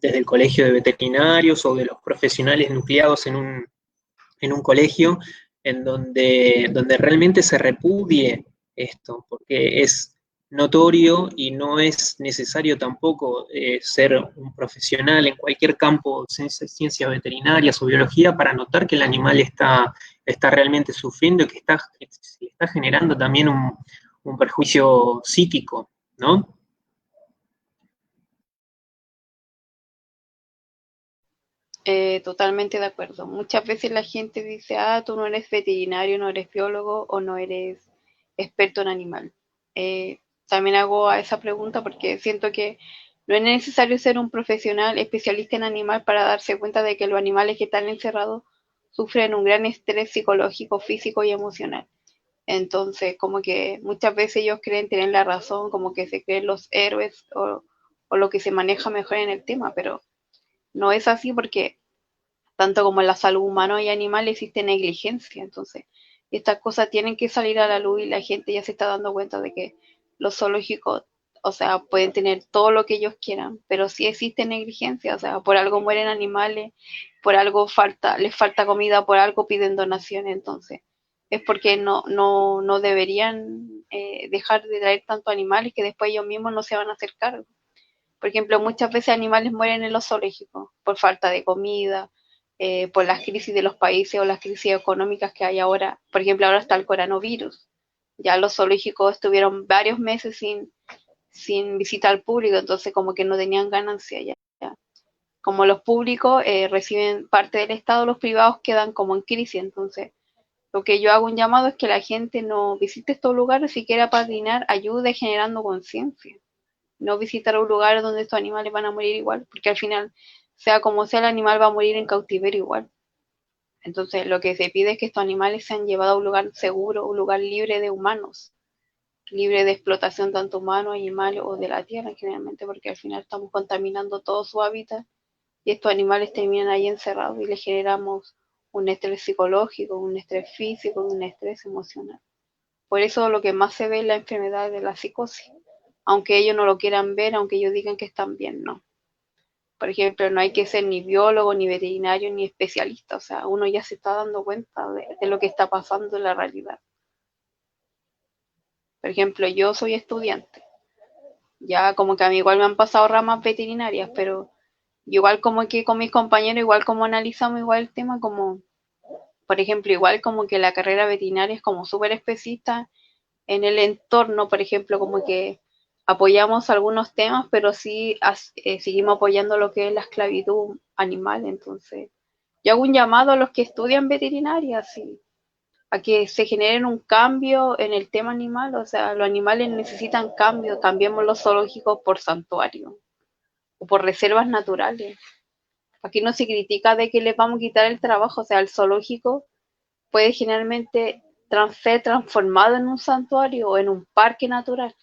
desde el colegio de veterinarios o de los profesionales nucleados en un colegio en donde realmente se repudie esto, porque es notorio y no es necesario tampoco ser un profesional en cualquier campo, ciencias veterinarias o biología, para notar que el animal está realmente sufriendo y que está generando también un perjuicio psíquico, ¿no? Totalmente de acuerdo. Muchas veces la gente dice, tú no eres veterinario, no eres biólogo o no eres experto en animal. También hago a esa pregunta porque siento que no es necesario ser un profesional especialista en animal para darse cuenta de que los animales que están encerrados sufren un gran estrés psicológico, físico y emocional. Entonces, como que muchas veces ellos creen tener la razón, como que se creen los héroes o lo que se maneja mejor en el tema, pero no es así porque tanto como en la salud humana y animal existe negligencia. Entonces, estas cosas tienen que salir a la luz y la gente ya se está dando cuenta de que los zoológicos, o sea, pueden tener todo lo que ellos quieran, pero sí existe negligencia, o sea, por algo mueren animales, por algo les falta comida, por algo piden donaciones. Entonces, es porque no deberían dejar de traer tantos animales que después ellos mismos no se van a hacer cargo. Por ejemplo, muchas veces animales mueren en los zoológicos por falta de comida, por las crisis de los países o las crisis económicas que hay ahora. Por ejemplo, ahora está el coronavirus. Ya los zoológicos estuvieron varios meses sin visita al público, entonces como que no tenían ganancia ya. Como los públicos reciben parte del Estado, los privados quedan como en crisis. Entonces, lo que yo hago un llamado es que la gente no visite estos lugares si quiere apadrinar, ayude generando conciencia. No visitar un lugar donde estos animales van a morir igual, porque al final, sea como sea, el animal va a morir en cautiverio igual. Entonces, lo que se pide es que estos animales sean llevados a un lugar seguro, un lugar libre de humanos, libre de explotación tanto humano, animal o de la tierra generalmente, porque al final estamos contaminando todo su hábitat y estos animales terminan ahí encerrados y les generamos un estrés psicológico, un estrés físico, un estrés emocional. Por eso lo que más se ve es la enfermedad de la psicosis, aunque ellos no lo quieran ver, aunque ellos digan que están bien, no. Por ejemplo, no hay que ser ni biólogo, ni veterinario, ni especialista, o sea, uno ya se está dando cuenta de lo que está pasando en la realidad. Por ejemplo, yo soy estudiante, ya como que a mí igual me han pasado ramas veterinarias, pero igual como que con mis compañeros, igual como analizamos igual el tema, como por ejemplo, igual como que la carrera veterinaria es como súper específica en el entorno, por ejemplo, como que apoyamos algunos temas, pero sí seguimos apoyando lo que es la esclavitud animal. Entonces, yo hago un llamado a los que estudian veterinaria, sí, a que se generen un cambio en el tema animal. O sea, los animales necesitan cambio, cambiemos los zoológicos por santuarios o por reservas naturales. Aquí no se critica de que les vamos a quitar el trabajo, o sea, el zoológico puede generalmente ser transformado en un santuario o en un parque natural,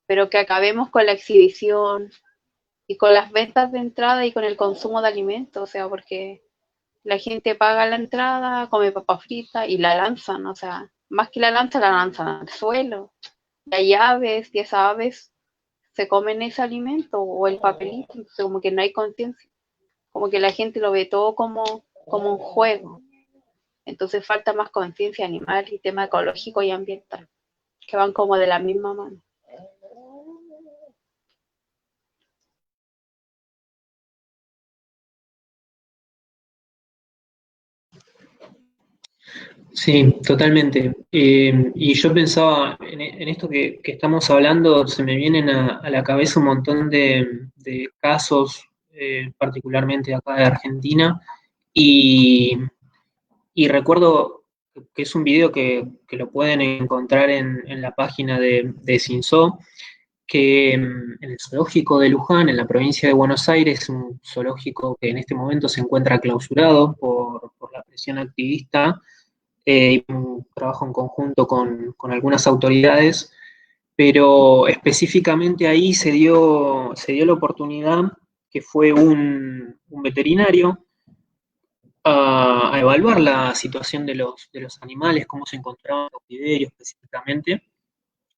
pero que acabemos con la exhibición y con las ventas de entrada y con el consumo de alimentos, o sea, porque la gente paga la entrada, come papas fritas y la lanzan, o sea, más que la lanzan al suelo. Y hay aves y esas aves se comen ese alimento o el papelito, entonces como que no hay conciencia, como que la gente lo ve todo como un juego. Entonces falta más conciencia animal y tema ecológico y ambiental, que van como de la misma mano. Sí, totalmente. Y yo pensaba, en esto que estamos hablando, se me vienen a la cabeza un montón de casos, particularmente acá de Argentina, y, y recuerdo que es un video que lo pueden encontrar en la página de Cinso, que en el zoológico de Luján, en la provincia de Buenos Aires, un zoológico que en este momento se encuentra clausurado por la presión activista, y un trabajo en conjunto con algunas autoridades, pero específicamente ahí se dio la oportunidad que fue un veterinario a evaluar la situación de los animales, cómo se encontraban en cautiverio específicamente,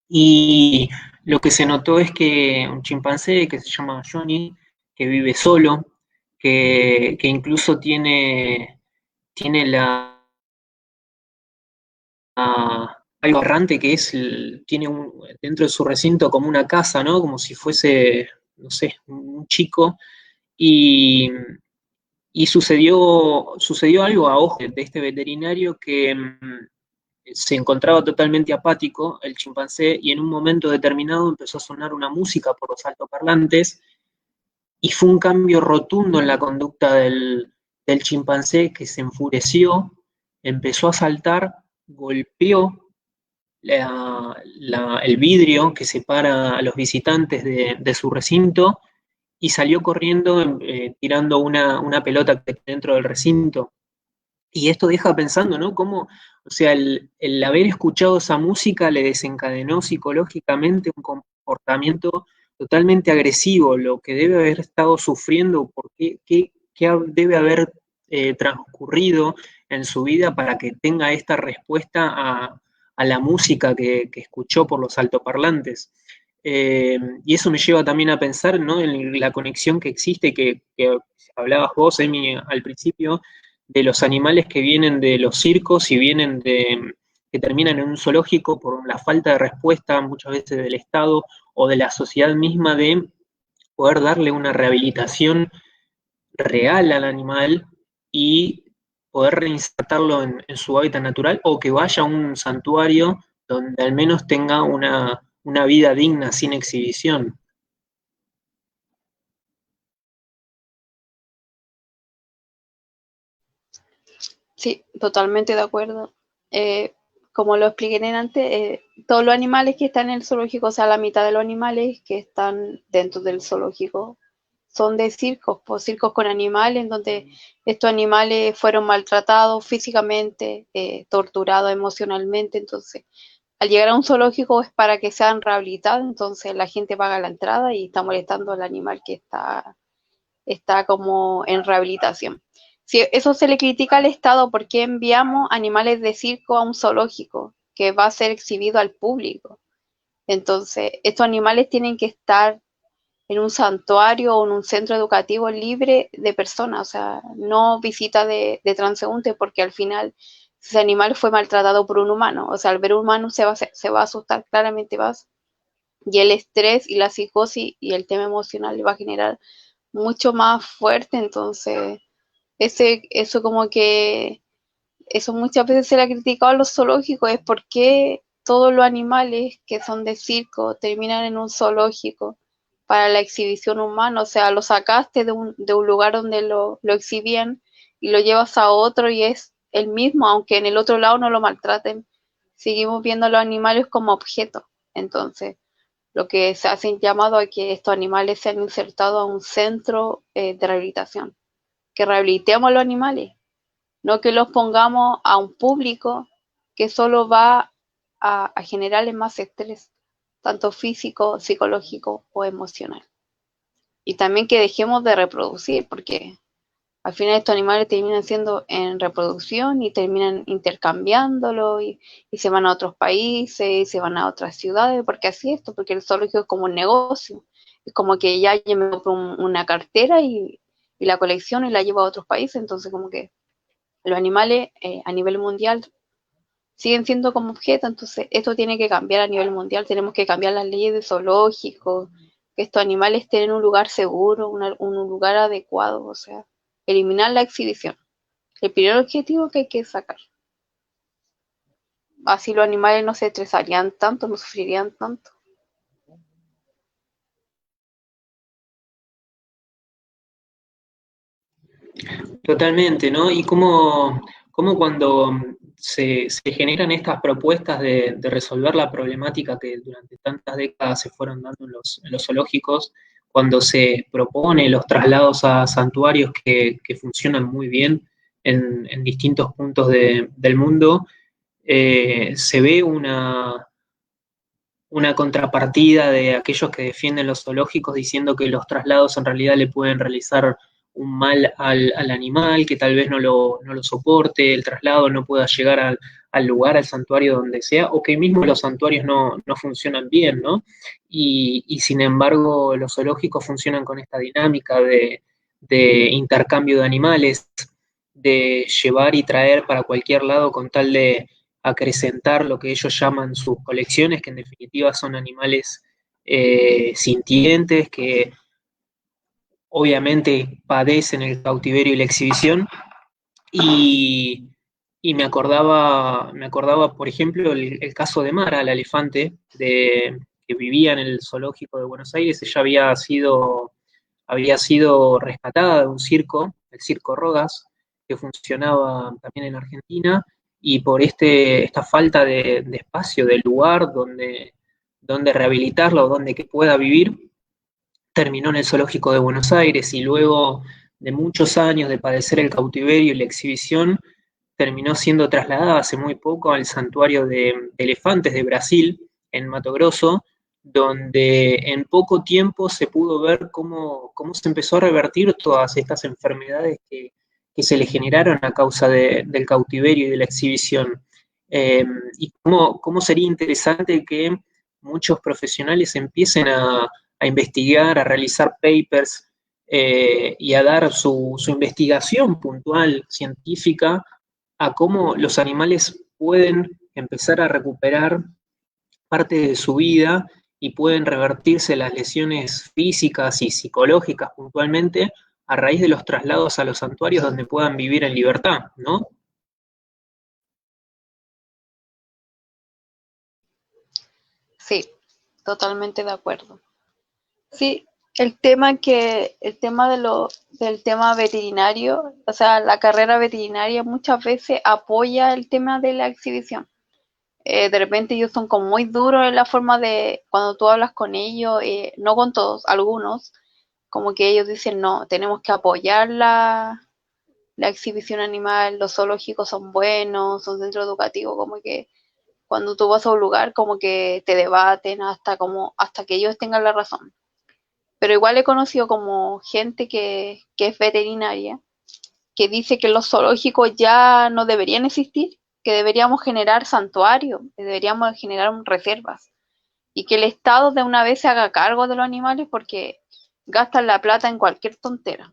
y lo que se notó es que un chimpancé que se llama Johnny, que vive solo, que incluso tiene algo aberrante que es, tiene dentro de su recinto como una casa, ¿no? Como si fuese, no sé, un chico. Y, y sucedió algo a ojo de este veterinario que se encontraba totalmente apático, el chimpancé, y en un momento determinado empezó a sonar una música por los altoparlantes, y fue un cambio rotundo en la conducta del chimpancé, que se enfureció, empezó a saltar, golpeó el vidrio que separa a los visitantes de su recinto y salió corriendo, tirando una pelota que está dentro del recinto. Y esto deja pensando, ¿no? Cómo, o sea, el haber escuchado esa música le desencadenó psicológicamente un comportamiento totalmente agresivo, lo que debe haber estado sufriendo, qué debe haber transcurrido en su vida para que tenga esta respuesta a la música que escuchó por los altoparlantes. Y eso me lleva también a pensar, ¿no?, en la conexión que existe, que hablabas vos, Emi, al principio, de los animales que vienen de los circos y que terminan en un zoológico por la falta de respuesta muchas veces del Estado o de la sociedad misma de poder darle una rehabilitación real al animal y poder reinsertarlo en su hábitat natural, o que vaya a un santuario donde al menos tenga una vida digna sin exhibición. Sí, totalmente de acuerdo. Como lo expliqué antes, todos los animales que están en el zoológico, o sea, la mitad de los animales que están dentro del zoológico son de circos, pues circos con animales, en donde estos animales fueron maltratados físicamente, torturados emocionalmente. Entonces, al llegar a un zoológico es para que sean rehabilitados, entonces la gente paga la entrada y está molestando al animal que está como en rehabilitación. Si eso se le critica al Estado, ¿por qué enviamos animales de circo a un zoológico que va a ser exhibido al público? Entonces, estos animales tienen que estar en un santuario o en un centro educativo libre de personas, o sea, no visita de transeúnte, porque al final ese animal fue maltratado por un humano, o sea, al ver un humano se va a asustar, claramente y el estrés y la psicosis y el tema emocional le va a generar mucho más fuerte. Entonces eso como que eso muchas veces se le ha criticado a los zoológicos, es por qué todos los animales que son de circo terminan en un zoológico para la exhibición humana. O sea, lo sacaste de un lugar donde lo exhibían y lo llevas a otro y es el mismo, aunque en el otro lado no lo maltraten. Seguimos viendo a los animales como objetos. Entonces, lo que se hace llamado a que estos animales sean insertados a un centro de rehabilitación, que rehabilitemos a los animales, no que los pongamos a un público que solo va a generarles más estrés, tanto físico, psicológico o emocional. Y también que dejemos de reproducir, porque al final estos animales terminan siendo en reproducción y terminan intercambiándolo y se van a otros países y se van a otras ciudades, porque así es esto, porque el zoológico es como un negocio. Es como que ya yo me compro una cartera y la colecciono y la llevo a otros países, entonces como que los animales a nivel mundial siguen siendo como objetos, entonces esto tiene que cambiar a nivel mundial, tenemos que cambiar las leyes de zoológicos, que estos animales estén en un lugar seguro, un lugar adecuado, o sea, eliminar la exhibición. El primer objetivo que hay que sacar. Así los animales no se estresarían tanto, no sufrirían tanto. Totalmente, ¿no? Y cómo cuando se generan estas propuestas de resolver la problemática que durante tantas décadas se fueron dando en los zoológicos, cuando se propone los traslados a santuarios que funcionan muy bien en distintos puntos del mundo, se ve una contrapartida de aquellos que defienden los zoológicos diciendo que los traslados en realidad le pueden realizar un mal al animal, que tal vez no lo soporte, el traslado no pueda llegar al lugar, al santuario donde sea, o que mismo los santuarios no funcionan bien, ¿no? Y sin embargo los zoológicos funcionan con esta dinámica de intercambio de animales, de llevar y traer para cualquier lado con tal de acrecentar lo que ellos llaman sus colecciones, que en definitiva son animales sintientes, que obviamente padecen el cautiverio y la exhibición. Y, y me acordaba, por ejemplo, el caso de Mara, la elefante, que vivía en el zoológico de Buenos Aires. Ella había sido rescatada de un circo, el Circo Rodas, que funcionaba también en Argentina, y por esta falta de espacio, de lugar donde rehabilitarla o donde que pueda vivir, terminó en el Zoológico de Buenos Aires y luego de muchos años de padecer el cautiverio y la exhibición, terminó siendo trasladada hace muy poco al santuario de elefantes de Brasil, en Mato Grosso, donde en poco tiempo se pudo ver cómo se empezó a revertir todas estas enfermedades que se le generaron a causa del cautiverio y de la exhibición. Y cómo sería interesante que muchos profesionales empiecen a investigar, a realizar papers y a dar su investigación puntual, científica, a cómo los animales pueden empezar a recuperar parte de su vida y pueden revertirse las lesiones físicas y psicológicas puntualmente a raíz de los traslados a los santuarios donde puedan vivir en libertad, ¿no? Sí, totalmente de acuerdo. Sí, el tema del tema veterinario, o sea, la carrera veterinaria muchas veces apoya el tema de la exhibición. De repente ellos son como muy duros en la forma de, cuando tú hablas con ellos, no con todos, algunos, como que ellos dicen, no, tenemos que apoyar la exhibición animal, los zoológicos son buenos, son centros educativos, como que cuando tú vas a un lugar, como que te debaten hasta que ellos tengan la razón. Pero igual he conocido como gente que es veterinaria, que dice que los zoológicos ya no deberían existir, que deberíamos generar santuarios, que deberíamos generar reservas, y que el Estado de una vez se haga cargo de los animales porque gastan la plata en cualquier tontera.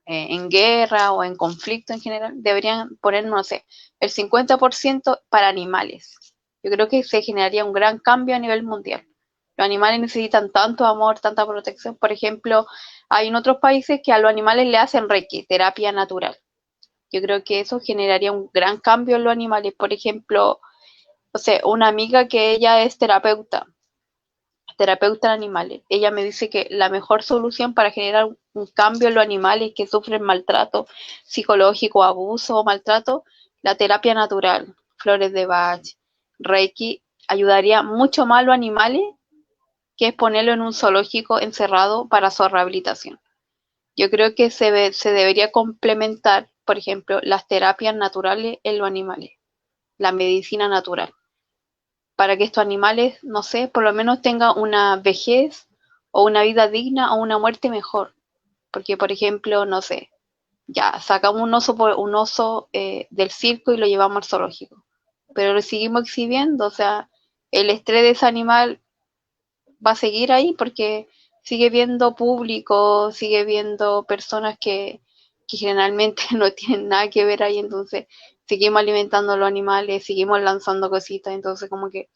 En guerra o en conflicto en general, deberían poner, no sé, el 50% para animales. Yo creo que se generaría un gran cambio a nivel mundial. Los animales necesitan tanto amor, tanta protección. Por ejemplo, hay en otros países que a los animales le hacen reiki, terapia natural. Yo creo que eso generaría un gran cambio en los animales. Por ejemplo, o sea, una amiga que ella es terapeuta en animales. Ella me dice que la mejor solución para generar un cambio en los animales que sufren maltrato psicológico, abuso o maltrato, la terapia natural, flores de Bach, Reiki, ayudaría mucho más a los animales que es ponerlo en un zoológico encerrado para su rehabilitación. Yo creo que se debería complementar, por ejemplo, las terapias naturales en los animales, la medicina natural, para que estos animales, no sé, por lo menos tengan una vejez o una vida digna o una muerte mejor. Porque, por ejemplo, no sé, ya sacamos un oso del circo y lo llevamos al zoológico, pero lo seguimos exhibiendo, o sea, el estrés de ese animal va a seguir ahí porque sigue viendo público, sigue viendo personas que generalmente no tienen nada que ver ahí, entonces seguimos alimentando a los animales, seguimos lanzando cositas, entonces como que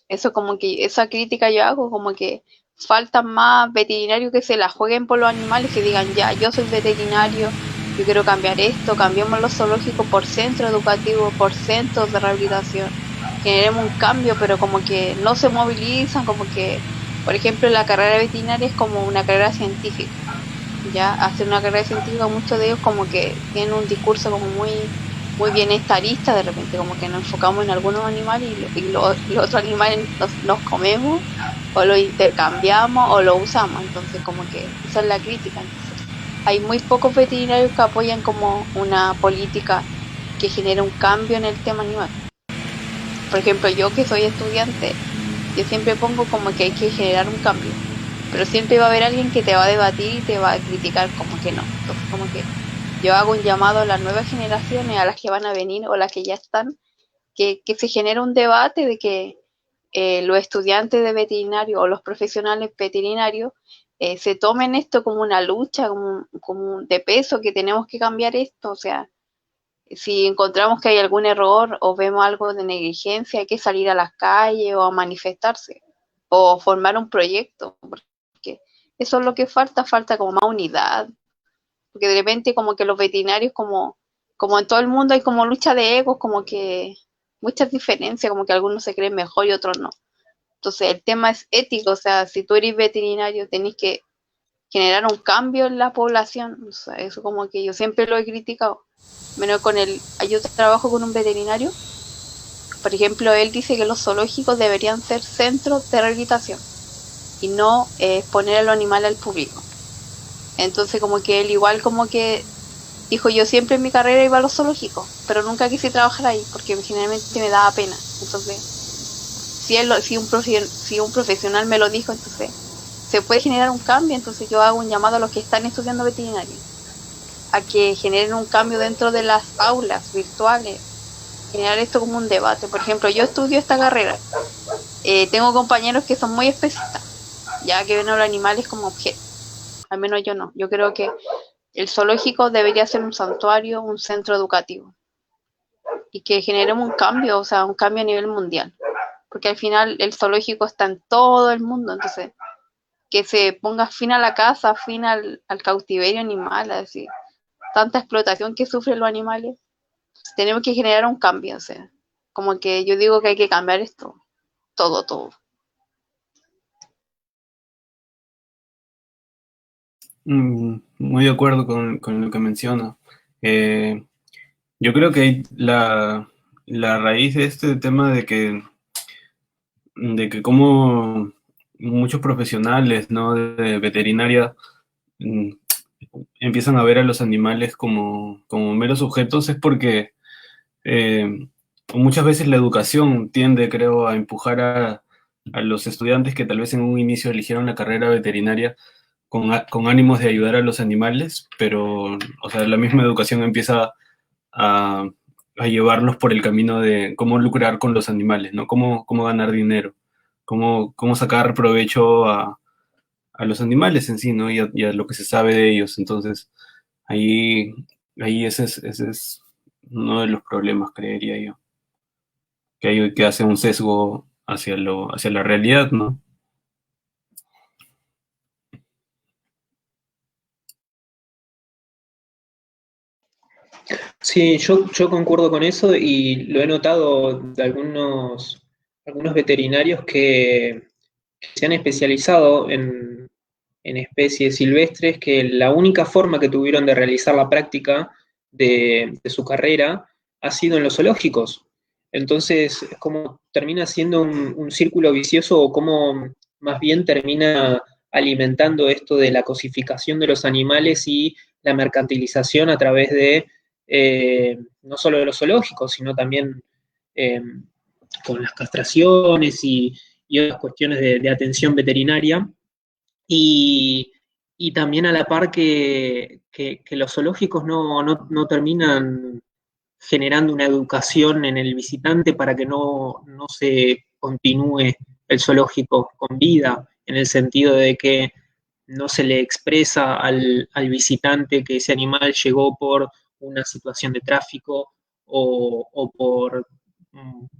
eso como que esa crítica yo hago, como que faltan más veterinarios que se la jueguen por los animales, que digan ya, yo soy veterinario, yo quiero cambiar esto, cambiemos los zoológicos por centro educativo, por centros de rehabilitación, generemos un cambio, pero como que no se movilizan, como que, por ejemplo, la carrera veterinaria es como una carrera científica, ya hacer una carrera científica, muchos de ellos como que tienen un discurso como muy bienestarista, de repente como que nos enfocamos en algunos animales y los otros animales los comemos o los intercambiamos o los usamos, entonces como que esa es la crítica. Entonces, hay muy pocos veterinarios que apoyan como una política que genere un cambio en el tema animal. Por ejemplo, yo que soy estudiante, yo siempre pongo como que hay que generar un cambio, pero siempre va a haber alguien que te va a debatir y te va a criticar como que no. Entonces como que yo hago un llamado a las nuevas generaciones, a las que van a venir o las que ya están, que se genere un debate de que los estudiantes de veterinario o los profesionales veterinarios se tomen esto como una lucha, como de peso, que tenemos que cambiar esto. O sea, si encontramos que hay algún error o vemos algo de negligencia, hay que salir a las calles o a manifestarse o formar un proyecto, porque eso es lo que falta como más unidad, porque de repente como que los veterinarios como en todo el mundo hay como lucha de egos, como que muchas diferencias, como que algunos se creen mejor y otros no. Entonces el tema es ético, o sea, si tú eres veterinario tenés que generar un cambio en la población, o sea, eso como que yo siempre lo he criticado, menos yo trabajo con un veterinario, por ejemplo, él dice que los zoológicos deberían ser centros de rehabilitación y no poner a los animales al público. Entonces como que él igual como que dijo, yo siempre en mi carrera iba a los zoológicos, pero nunca quise trabajar ahí porque generalmente me daba pena. Entonces, si un profesional me lo dijo, entonces se puede generar un cambio. Entonces yo hago un llamado a los que están estudiando veterinaria a que generen un cambio dentro de las aulas virtuales, generar esto como un debate. Por ejemplo, yo estudio esta carrera, tengo compañeros que son muy especistas, ya que ven a los animales como objetos. Al menos yo no. Yo creo que el zoológico debería ser un santuario, un centro educativo y que generemos un cambio, o sea, un cambio a nivel mundial, porque al final el zoológico está en todo el mundo, entonces que se ponga fin a la caza, fin al cautiverio animal, así, tanta explotación que sufren los animales, tenemos que generar un cambio, o sea, como que yo digo que hay que cambiar esto, todo. Muy de acuerdo con lo que menciona. Yo creo que la raíz de este tema de que como muchos profesionales, ¿no?, de veterinaria mm, empiezan a ver a los animales como meros objetos es porque muchas veces la educación tiende, creo, a empujar a los estudiantes que tal vez en un inicio eligieron la carrera veterinaria con ánimos de ayudar a los animales, pero, o sea, la misma educación empieza a llevarlos por el camino de cómo lucrar con los animales, ¿no? Cómo ganar dinero, cómo sacar provecho a los animales en sí, ¿no? Y a lo que se sabe de ellos. Entonces, ahí, ahí ese es uno de los problemas, creería yo, que hace un sesgo hacia la realidad, ¿no? Sí, yo concuerdo con eso y lo he notado de algunos veterinarios que se han especializado en especies silvestres, que la única forma que tuvieron de realizar la práctica de su carrera ha sido en los zoológicos. Entonces, es como termina siendo un círculo vicioso o como más bien termina alimentando esto de la cosificación de los animales y la mercantilización a través de no solo de los zoológicos, sino también eh, con las castraciones y otras cuestiones de atención veterinaria. Y, y también a la par que los zoológicos no terminan generando una educación en el visitante para que no se continúe el zoológico con vida, en el sentido de que no se le expresa al visitante que ese animal llegó por una situación de tráfico o por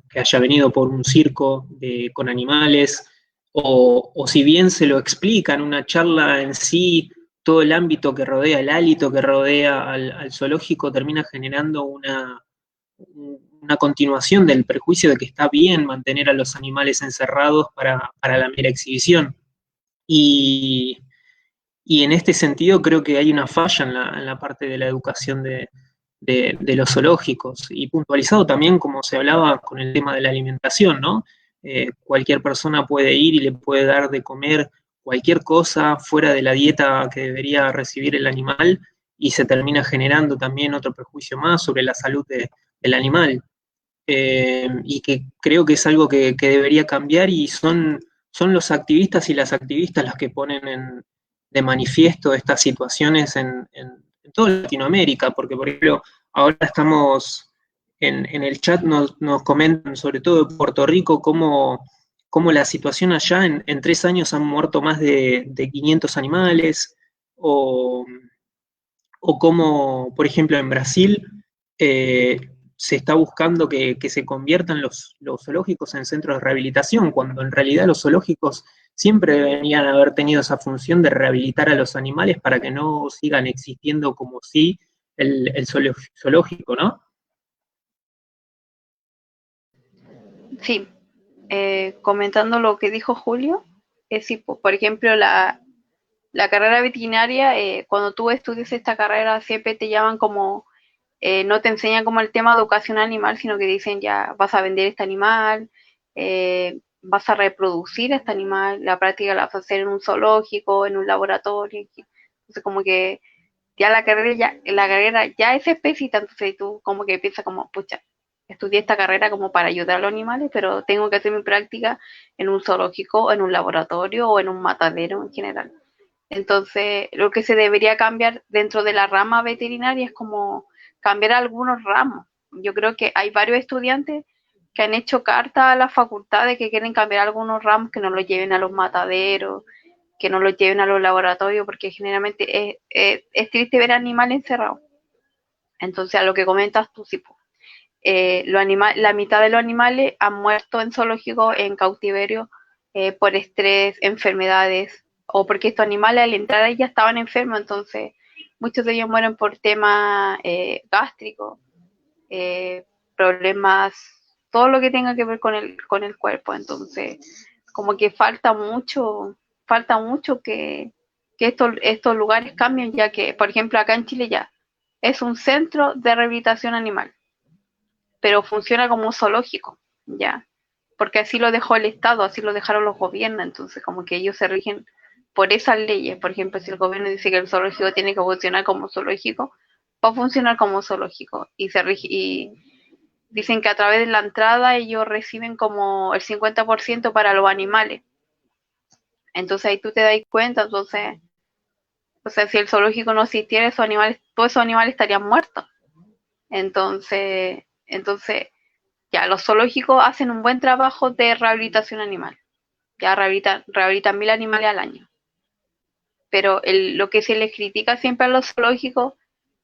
que haya venido por un circo con animales, o si bien se lo explica en una charla en sí, todo el ámbito que rodea, el hálito que rodea al zoológico termina generando una continuación del prejuicio de que está bien mantener a los animales encerrados para la mera exhibición. Y, y en este sentido creo que hay una falla en la parte de la educación de los zoológicos y puntualizado también como se hablaba con el tema de la alimentación, ¿no? Cualquier persona puede ir y le puede dar de comer cualquier cosa fuera de la dieta que debería recibir el animal y se termina generando también otro prejuicio más sobre la salud del animal. Y que creo que es algo que debería cambiar y son los activistas y las activistas las que ponen de manifiesto estas situaciones en toda Latinoamérica, porque por ejemplo, ahora estamos en el chat, nos comentan sobre todo de Puerto Rico cómo la situación allá en 3 años han muerto más de 500 animales, o cómo, por ejemplo, en Brasil se está buscando que se conviertan los zoológicos en centros de rehabilitación, cuando en realidad los zoológicos siempre deberían haber tenido esa función de rehabilitar a los animales para que no sigan existiendo como si el zoológico, ¿no? Sí, comentando lo que dijo Julio, sí, pues, por ejemplo, la carrera veterinaria, cuando tú estudias esta carrera, siempre te llaman como, no te enseñan como el tema de educación animal, sino que dicen ya vas a vender este animal, vas a reproducir este animal, la práctica la vas a hacer en un zoológico, en un laboratorio. Entonces, como que ya la carrera ya es específica, entonces tú como que piensas como, pucha, estudié esta carrera como para ayudar a los animales, pero tengo que hacer mi práctica en un zoológico, en un laboratorio o en un matadero en general. Entonces, lo que se debería cambiar dentro de la rama veterinaria es como cambiar algunos ramos. Yo creo que hay varios estudiantes que han hecho carta a la facultad de que quieren cambiar algunos ramos, que no los lleven a los mataderos, que no los lleven a los laboratorios, porque generalmente es triste ver animales encerrados. Entonces, a lo que comentas tú, sí, la mitad de los animales han muerto en zoológicos, en cautiverio, por estrés, enfermedades, o porque estos animales al entrar ahí ya estaban enfermos, entonces muchos de ellos mueren por temas gástricos, eh, problemas, todo lo que tenga que ver con el cuerpo. Entonces, como que falta mucho que estos lugares cambien, ya que, por ejemplo, acá en Chile ya es un centro de rehabilitación animal, pero funciona como un zoológico, ya, porque así lo dejó el Estado, así lo dejaron los gobiernos, entonces como que ellos se rigen por esas leyes. Por ejemplo, si el gobierno dice que el zoológico tiene que funcionar como zoológico, va a funcionar como zoológico, y dicen que a través de la entrada ellos reciben como el 50% para los animales. Entonces ahí tú te das cuenta, entonces, o sea, si el zoológico no existiera, todos esos animales estarían muertos. Entonces, ya, los zoológicos hacen un buen trabajo de rehabilitación animal. Ya rehabilitan 1000 animales al año. Pero lo que se les critica siempre a los zoológicos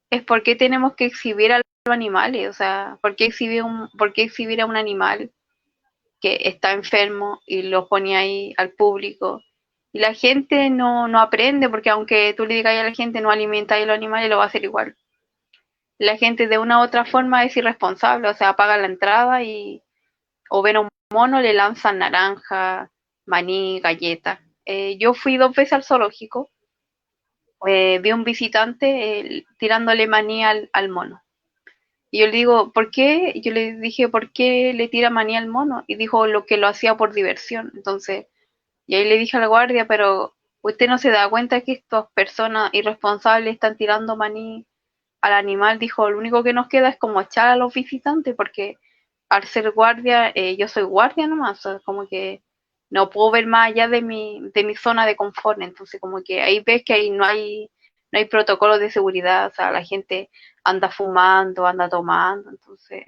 es por qué tenemos que exhibir a los animales. O sea, ¿por qué exhibir a un animal que está enfermo y lo pone ahí al público? Y la gente no aprende, porque aunque tú le digas a la gente no alimenta a los animales, lo va a hacer igual. la gente de una u otra forma es irresponsable, o sea, paga la entrada o ven a un mono, le lanzan naranja, maní, galleta. Yo fui 2 veces al zoológico, vi a un visitante tirándole maní al mono. Y yo le digo, ¿por qué? Yo le dije, ¿por qué le tira maní al mono? Y dijo lo que lo hacía por diversión. Entonces, y ahí le dije al guardia, pero usted no se da cuenta que estas personas irresponsables están tirando maní al animal. Dijo, lo único que nos queda es como echar a los visitantes, porque al ser guardia, yo soy guardia nomás, o sea, como que no puedo ver más allá de mi zona de confort. Entonces, como que ahí ves que ahí no hay protocolos de seguridad, o sea, la gente anda fumando, anda tomando. Entonces,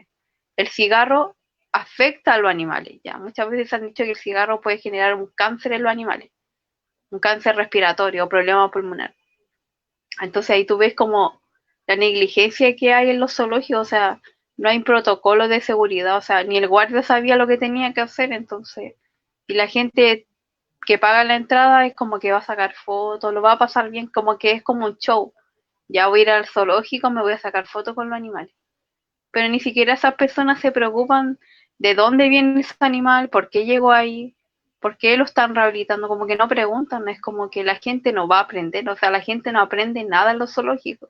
el cigarro afecta a los animales, ya. Muchas veces han dicho que el cigarro puede generar un cáncer en los animales, un cáncer respiratorio o problema pulmonar. Entonces ahí tú ves como la negligencia que hay en los zoológicos, o sea, no hay protocolo de seguridad, o sea, ni el guardia sabía lo que tenía que hacer. Entonces, y la gente que paga la entrada es como que va a sacar fotos, lo va a pasar bien, como que es como un show. Ya voy a ir al zoológico, me voy a sacar fotos con los animales. Pero ni siquiera esas personas se preocupan de dónde viene ese animal, por qué llegó ahí, por qué lo están rehabilitando, como que no preguntan, es como que la gente no va a aprender, o sea, la gente no aprende nada en los zoológicos.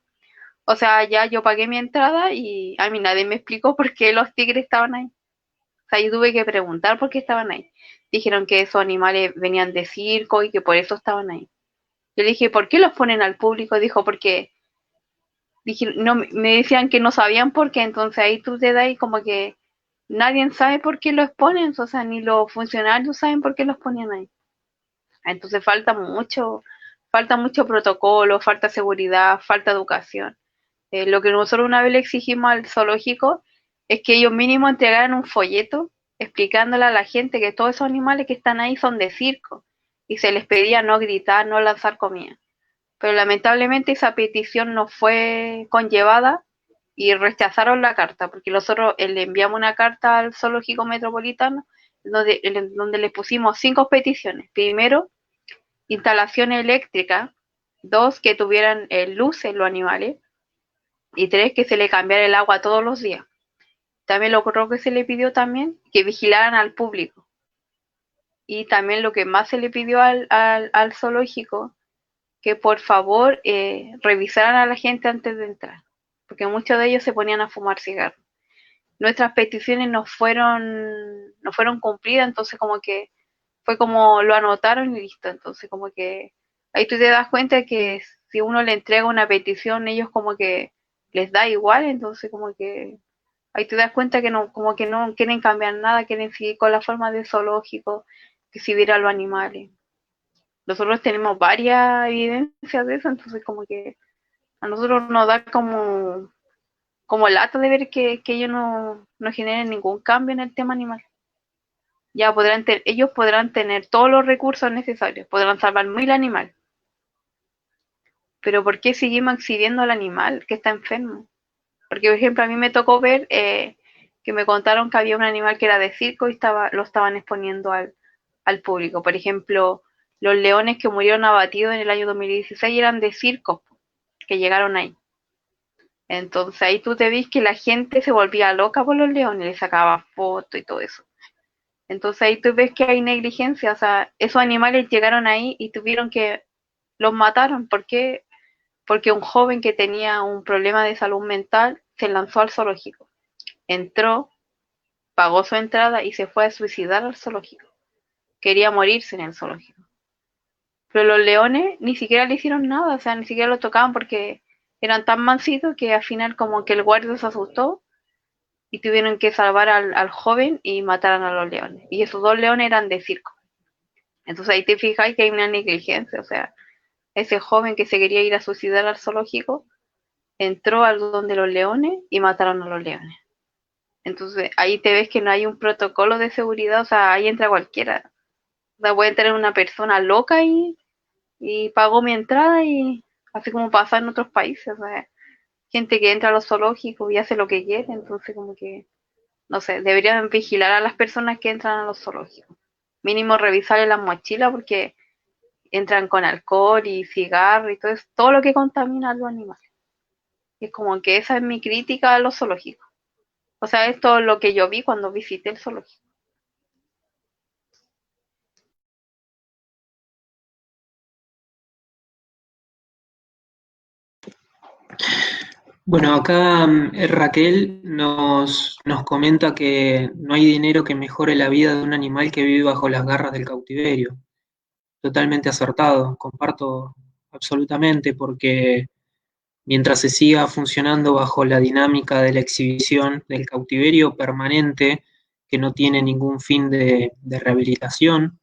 O sea, ya yo pagué mi entrada y a mí nadie me explicó por qué los tigres estaban ahí. O sea, yo tuve que preguntar por qué estaban ahí. Dijeron que esos animales venían de circo y que por eso estaban ahí. Yo le dije, ¿por qué los ponen al público? Dijo, porque no, me decían que no sabían por qué. Entonces ahí tú te das como que nadie sabe por qué los ponen, o sea, ni los funcionarios saben por qué los ponían ahí. Entonces falta mucho protocolo, falta seguridad, falta educación. Lo que nosotros una vez le exigimos al zoológico es que ellos mínimo entregaran un folleto explicándole a la gente que todos esos animales que están ahí son de circo y se les pedía no gritar, no lanzar comida. Pero lamentablemente esa petición no fue conllevada y rechazaron la carta, porque nosotros le enviamos una carta al zoológico metropolitano donde le pusimos 5 peticiones. Primero, instalación eléctrica. 2, que tuvieran luces los animales. Y 3, que se le cambiara el agua todos los días. También lo otro que se le pidió también, que vigilaran al público. Y también lo que más se le pidió al zoológico, que por favor revisaran a la gente antes de entrar, porque muchos de ellos se ponían a fumar cigarros. Nuestras peticiones no fueron cumplidas, entonces como que fue como lo anotaron y listo. Entonces como que ahí tú te das cuenta que si uno le entrega una petición, ellos como que les da igual. Entonces como que ahí te das cuenta que no, como que no quieren cambiar nada, quieren seguir con la forma de zoológico, que si viera a los animales. Nosotros tenemos varias evidencias de eso, entonces como que a nosotros nos da como lata de ver que ellos no generen ningún cambio en el tema animal. Ya ellos podrán tener todos los recursos necesarios, podrán salvar 1000 animales, pero ¿por qué seguimos exhibiendo al animal que está enfermo? Porque, por ejemplo, a mí me tocó ver que me contaron que había un animal que era de circo y lo estaban exponiendo al público. Por ejemplo, los leones que murieron abatidos en el año 2016 eran de circo, que llegaron ahí. Entonces ahí tú te ves que la gente se volvía loca por los leones, les sacaba fotos y todo eso. Entonces ahí tú ves que hay negligencia, o sea, esos animales llegaron ahí y tuvieron que los mataron. ¿Por qué? Porque un joven que tenía un problema de salud mental se lanzó al zoológico. Entró, pagó su entrada y se fue a suicidar al zoológico. Quería morirse en el zoológico. Pero los leones ni siquiera le hicieron nada, o sea, ni siquiera lo tocaban porque eran tan mansitos que al final como que el guardia se asustó y tuvieron que salvar al joven y mataron a los leones. Y esos 2 leones eran de circo. Entonces ahí te fijas que hay una negligencia, o sea, ese joven que se quería ir a suicidar al zoológico entró al donde los leones y mataron a los leones. Entonces ahí te ves que no hay un protocolo de seguridad, o sea, ahí entra cualquiera. O sea, puede entrar una persona loca y pagó mi entrada y así como pasa en otros países, o sea, gente que entra a los zoológicos y hace lo que quiere. Entonces como que, no sé, deberían vigilar a las personas que entran a los zoológicos. Mínimo revisarle las mochilas porque entran con alcohol y cigarro y todo eso, todo lo que contamina a los animales. Y es como que esa es mi crítica a los zoológicos. O sea, esto es lo que yo vi cuando visité el zoológico. Bueno, acá Raquel nos comenta que no hay dinero que mejore la vida de un animal que vive bajo las garras del cautiverio. Totalmente acertado, comparto absolutamente, porque mientras se siga funcionando bajo la dinámica de la exhibición del cautiverio permanente, que no tiene ningún fin de rehabilitación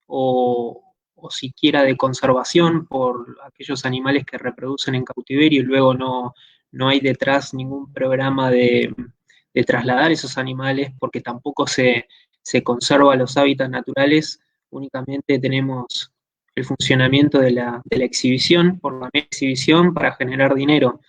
o siquiera de conservación por aquellos animales que reproducen en cautiverio y luego no hay detrás ningún programa de trasladar esos animales porque tampoco se conserva los hábitats naturales, únicamente tenemos el funcionamiento de la exhibición, por la mera exhibición para generar dinero.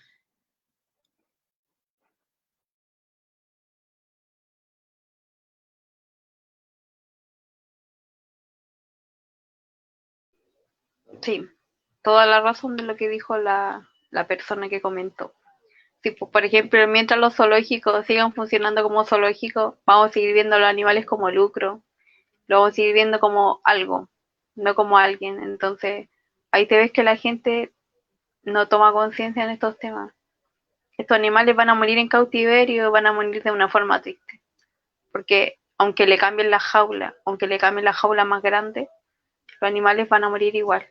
Sí, toda la razón de lo que dijo la persona que comentó. Sí, pues, por ejemplo, mientras los zoológicos sigan funcionando como zoológicos, vamos a seguir viendo a los animales como lucro, lo vamos a seguir viendo como algo, no como alguien. Entonces, ahí te ves que la gente no toma conciencia en estos temas. Estos animales van a morir en cautiverio, van a morir de una forma triste, porque aunque le cambien la jaula, aunque le cambien la jaula más grande, los animales van a morir igual.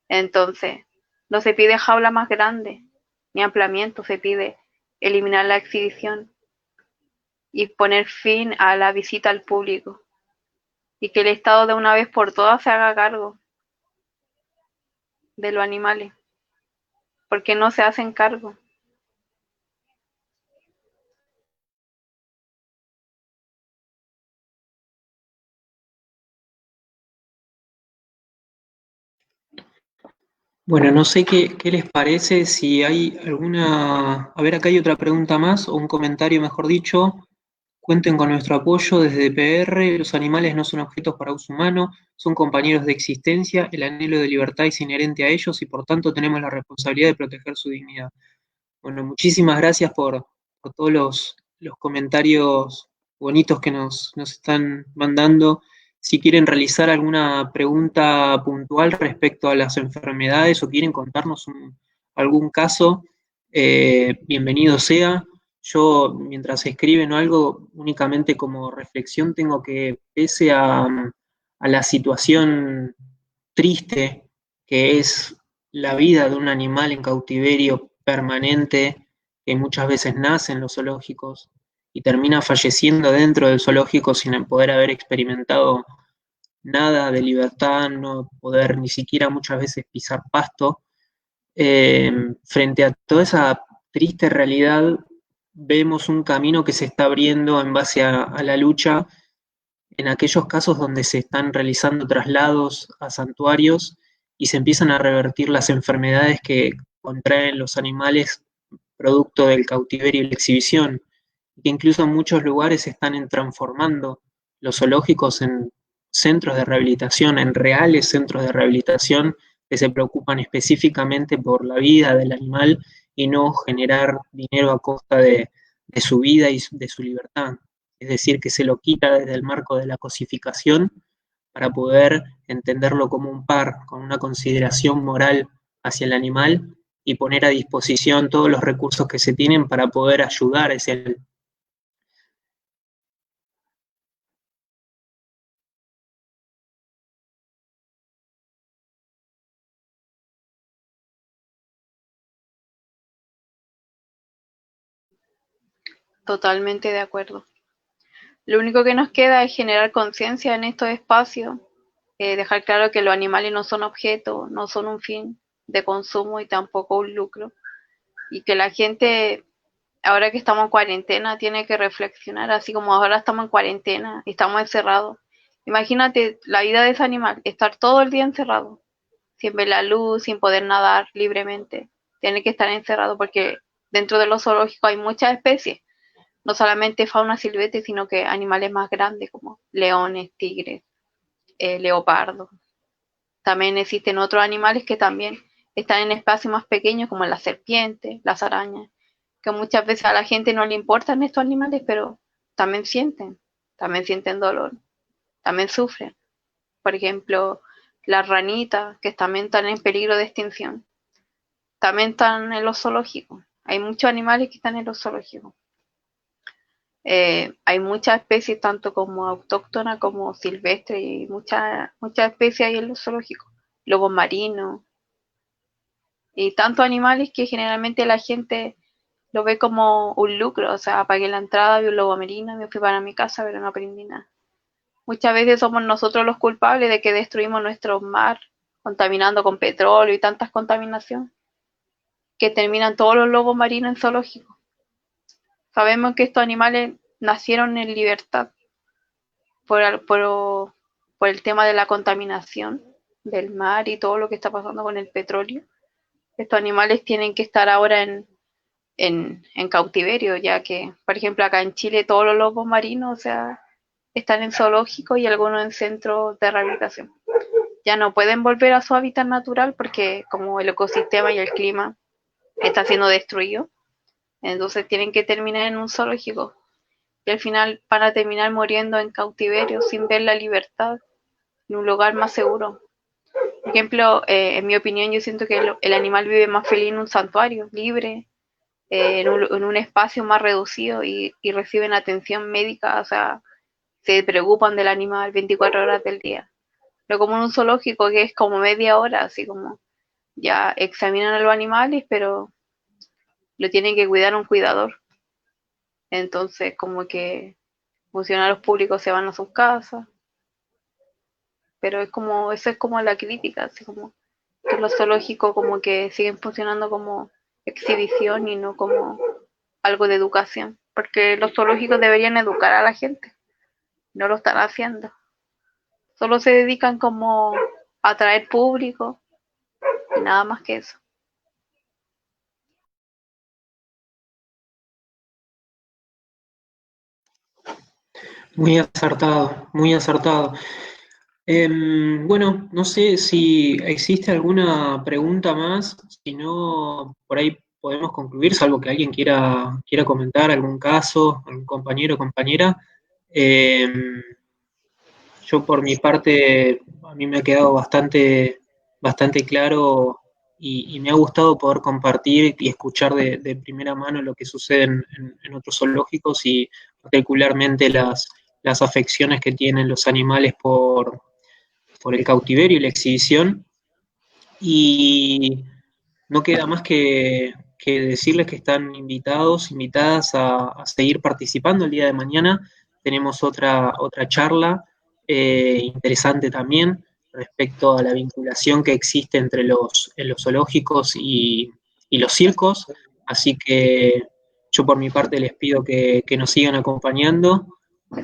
Entonces, no se pide jaula más grande, ni ampliamiento, se pide eliminar la exhibición y poner fin a la visita al público y que el Estado de una vez por todas se haga cargo de los animales, porque no se hacen cargo. Bueno, no sé qué les parece, si hay alguna... A ver, acá hay otra pregunta más, o un comentario mejor dicho. Cuenten con nuestro apoyo desde PR, los animales no son objetos para uso humano, son compañeros de existencia, el anhelo de libertad es inherente a ellos y por tanto tenemos la responsabilidad de proteger su dignidad. Bueno, muchísimas gracias por todos los comentarios bonitos que nos están mandando. Si quieren realizar alguna pregunta puntual respecto a las enfermedades o quieren contarnos algún caso, bienvenido sea. Yo, mientras escriben o algo, únicamente como reflexión tengo que, pese a la situación triste que es la vida de un animal en cautiverio permanente, que muchas veces nace en los zoológicos y termina falleciendo dentro del zoológico sin poder haber experimentado nada de libertad, no poder ni siquiera muchas veces pisar pasto. Frente a toda esa triste realidad, vemos un camino que se está abriendo en base a la lucha en aquellos casos donde se están realizando traslados a santuarios y se empiezan a revertir las enfermedades que contraen los animales producto del cautiverio y la exhibición, que incluso en muchos lugares se están transformando los zoológicos en centros de rehabilitación, en reales centros de rehabilitación que se preocupan específicamente por la vida del animal y no generar dinero a costa de su vida y de su libertad. Es decir, que se lo quita desde el marco de la cosificación para poder entenderlo como un par, con una consideración moral hacia el animal y poner a disposición todos los recursos que se tienen para poder ayudar a ese animal. Totalmente de acuerdo. Lo único que nos queda es generar conciencia en estos espacios, dejar claro que los animales no son objetos, no son un fin de consumo y tampoco un lucro, y que la gente, ahora que estamos en cuarentena, tiene que reflexionar, así como ahora estamos en cuarentena y estamos encerrados. Imagínate la vida de ese animal, estar todo el día encerrado, sin ver la luz, sin poder nadar libremente, tiene que estar encerrado porque dentro de los zoológicos hay muchas especies, no solamente fauna silvestre, sino que animales más grandes como leones, tigres, leopardos. También existen otros animales que también están en espacios más pequeños como las serpientes, las arañas, que muchas veces a la gente no le importan estos animales, pero también sienten dolor, también sufren. Por ejemplo, las ranitas, que también están en peligro de extinción, también están en los zoológicos. Hay muchos animales que están en los zoológicos. Hay muchas especies, tanto como autóctonas como silvestres, y muchas especies hay en los zoológicos. Lobos marinos, y tantos animales que generalmente la gente lo ve como un lucro. O sea, pagué la entrada, vi un lobo marino, me fui para mi casa, pero no aprendí nada. Muchas veces somos nosotros los culpables de que destruimos nuestro mar, contaminando con petróleo y tantas contaminaciones, que terminan todos los lobos marinos en zoológicos. Sabemos que estos animales nacieron en libertad por el tema de la contaminación del mar y todo lo que está pasando con el petróleo. Estos animales tienen que estar ahora en cautiverio, ya que, por ejemplo, acá en Chile todos los lobos marinos, o sea, están en zoológicos y algunos en centros de rehabilitación. Ya no pueden volver a su hábitat natural porque como el ecosistema y el clima está siendo destruido, entonces tienen que terminar en un zoológico. Y al final van a terminar muriendo en cautiverio sin ver la libertad en un lugar más seguro. Por ejemplo, en mi opinión, yo siento que el animal vive más feliz en un santuario, libre, en un espacio más reducido y reciben atención médica, o sea, se preocupan del animal 24 horas del día. Pero como en un zoológico que es como media hora, así como ya examinan a los animales, pero lo tiene que cuidar un cuidador. Entonces, como que funcionarios públicos se van a sus casas, pero eso es como la crítica, así como que los zoológicos como que siguen funcionando como exhibición y no como algo de educación, porque los zoológicos deberían educar a la gente, no lo están haciendo. Solo se dedican como a atraer público y nada más que eso. Muy acertado, muy acertado. Bueno, no sé si existe alguna pregunta más, si no, por ahí podemos concluir, salvo que alguien quiera comentar algún caso, algún compañero o compañera. Yo por mi parte, a mí me ha quedado bastante claro y me ha gustado poder compartir y escuchar de primera mano lo que sucede en otros zoológicos y particularmente las afecciones que tienen los animales por el cautiverio y la exhibición. Y no queda más que decirles que están invitadas a seguir participando el día de mañana. Tenemos otra charla interesante también respecto a la vinculación que existe entre en los zoológicos y los circos. Así que yo por mi parte les pido que nos sigan acompañando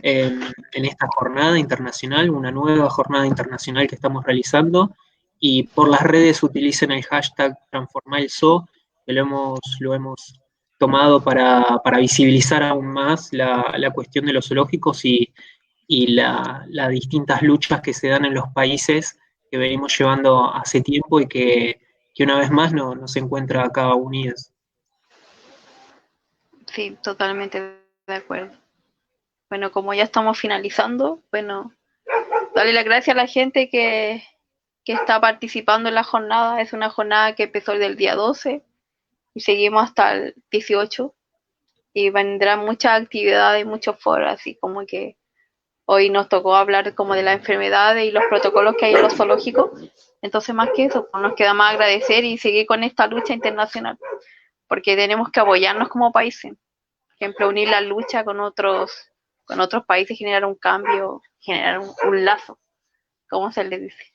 en esta jornada internacional, una nueva jornada internacional que estamos realizando, y por las redes utilicen el hashtag TransformaElZoo, que lo hemos tomado para visibilizar aún más la cuestión de los zoológicos y las distintas luchas que se dan en los países que venimos llevando hace tiempo y que una vez más nos encuentra acá unidos. Sí, totalmente de acuerdo. Bueno, como ya estamos finalizando, bueno, darle las gracias a la gente que está participando en la jornada. Es una jornada que empezó desde el día 12 y seguimos hasta el 18. Y vendrán muchas actividades, muchos foros, así como que hoy nos tocó hablar como de las enfermedades y los protocolos que hay en los zoológicos. Entonces, más que eso, pues nos queda más agradecer y seguir con esta lucha internacional, porque tenemos que apoyarnos como países. Por ejemplo, unir la lucha con otros países, generar un cambio, generar un lazo, como se le dice.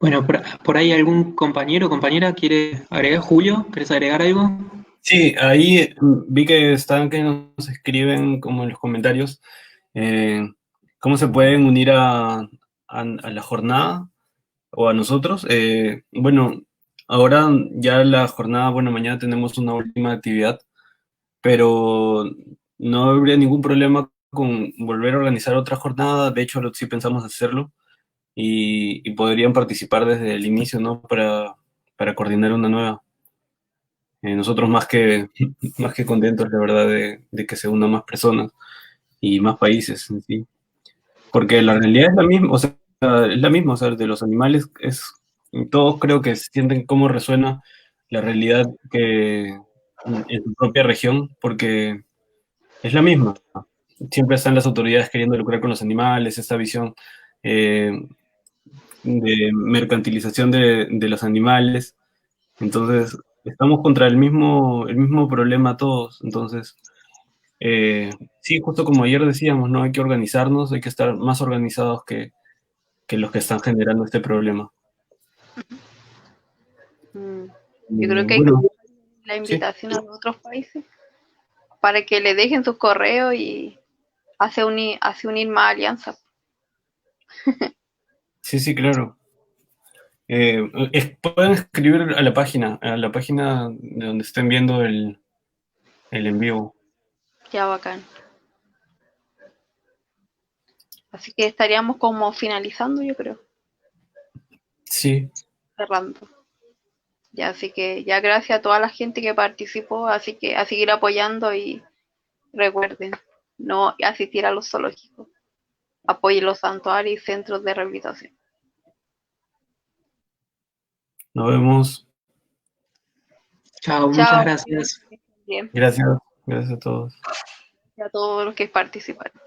Bueno, por ahí algún compañero o compañera quiere agregar. Julio, ¿querés agregar algo? Sí, ahí vi que nos escriben como en los comentarios cómo se pueden unir a la jornada o a nosotros. Bueno, ahora ya la jornada, bueno, mañana tenemos una última actividad, pero no habría ningún problema con volver a organizar otra jornada, de hecho sí pensamos hacerlo, y podrían participar desde el inicio, ¿no? Para coordinar una nueva. Nosotros más que, más que contentos, la verdad, de que se unan más personas y más países en sí. Porque la realidad es la misma, o sea, es la misma, o sea, de los animales todos creo que sienten cómo resuena la realidad que en su propia región, porque es la misma. Siempre están las autoridades queriendo lucrar con los animales, esta visión eh, de mercantilización de los animales. Entonces, estamos contra el mismo problema todos. Entonces, sí, justo como ayer decíamos, ¿no? Hay que organizarnos, hay que estar más organizados que los que están generando este problema. Yo creo que hay que Bueno, hacer la sí, invitación a los otros países para que le dejen sus correos y hace unir más alianzas. sí, claro. Pueden escribir a la página de donde estén viendo el en vivo. Ya bacán. Así que estaríamos como finalizando, yo creo, Sí, cerrando. Ya, así que ya gracias a toda la gente que participó, así que a seguir apoyando y recuerden, no asistir a los zoológicos. Apoyen los santuarios y centros de rehabilitación. nos vemos. Chao, muchas Chao. gracias. Bien. Gracias a todos. Y a todos los que participaron.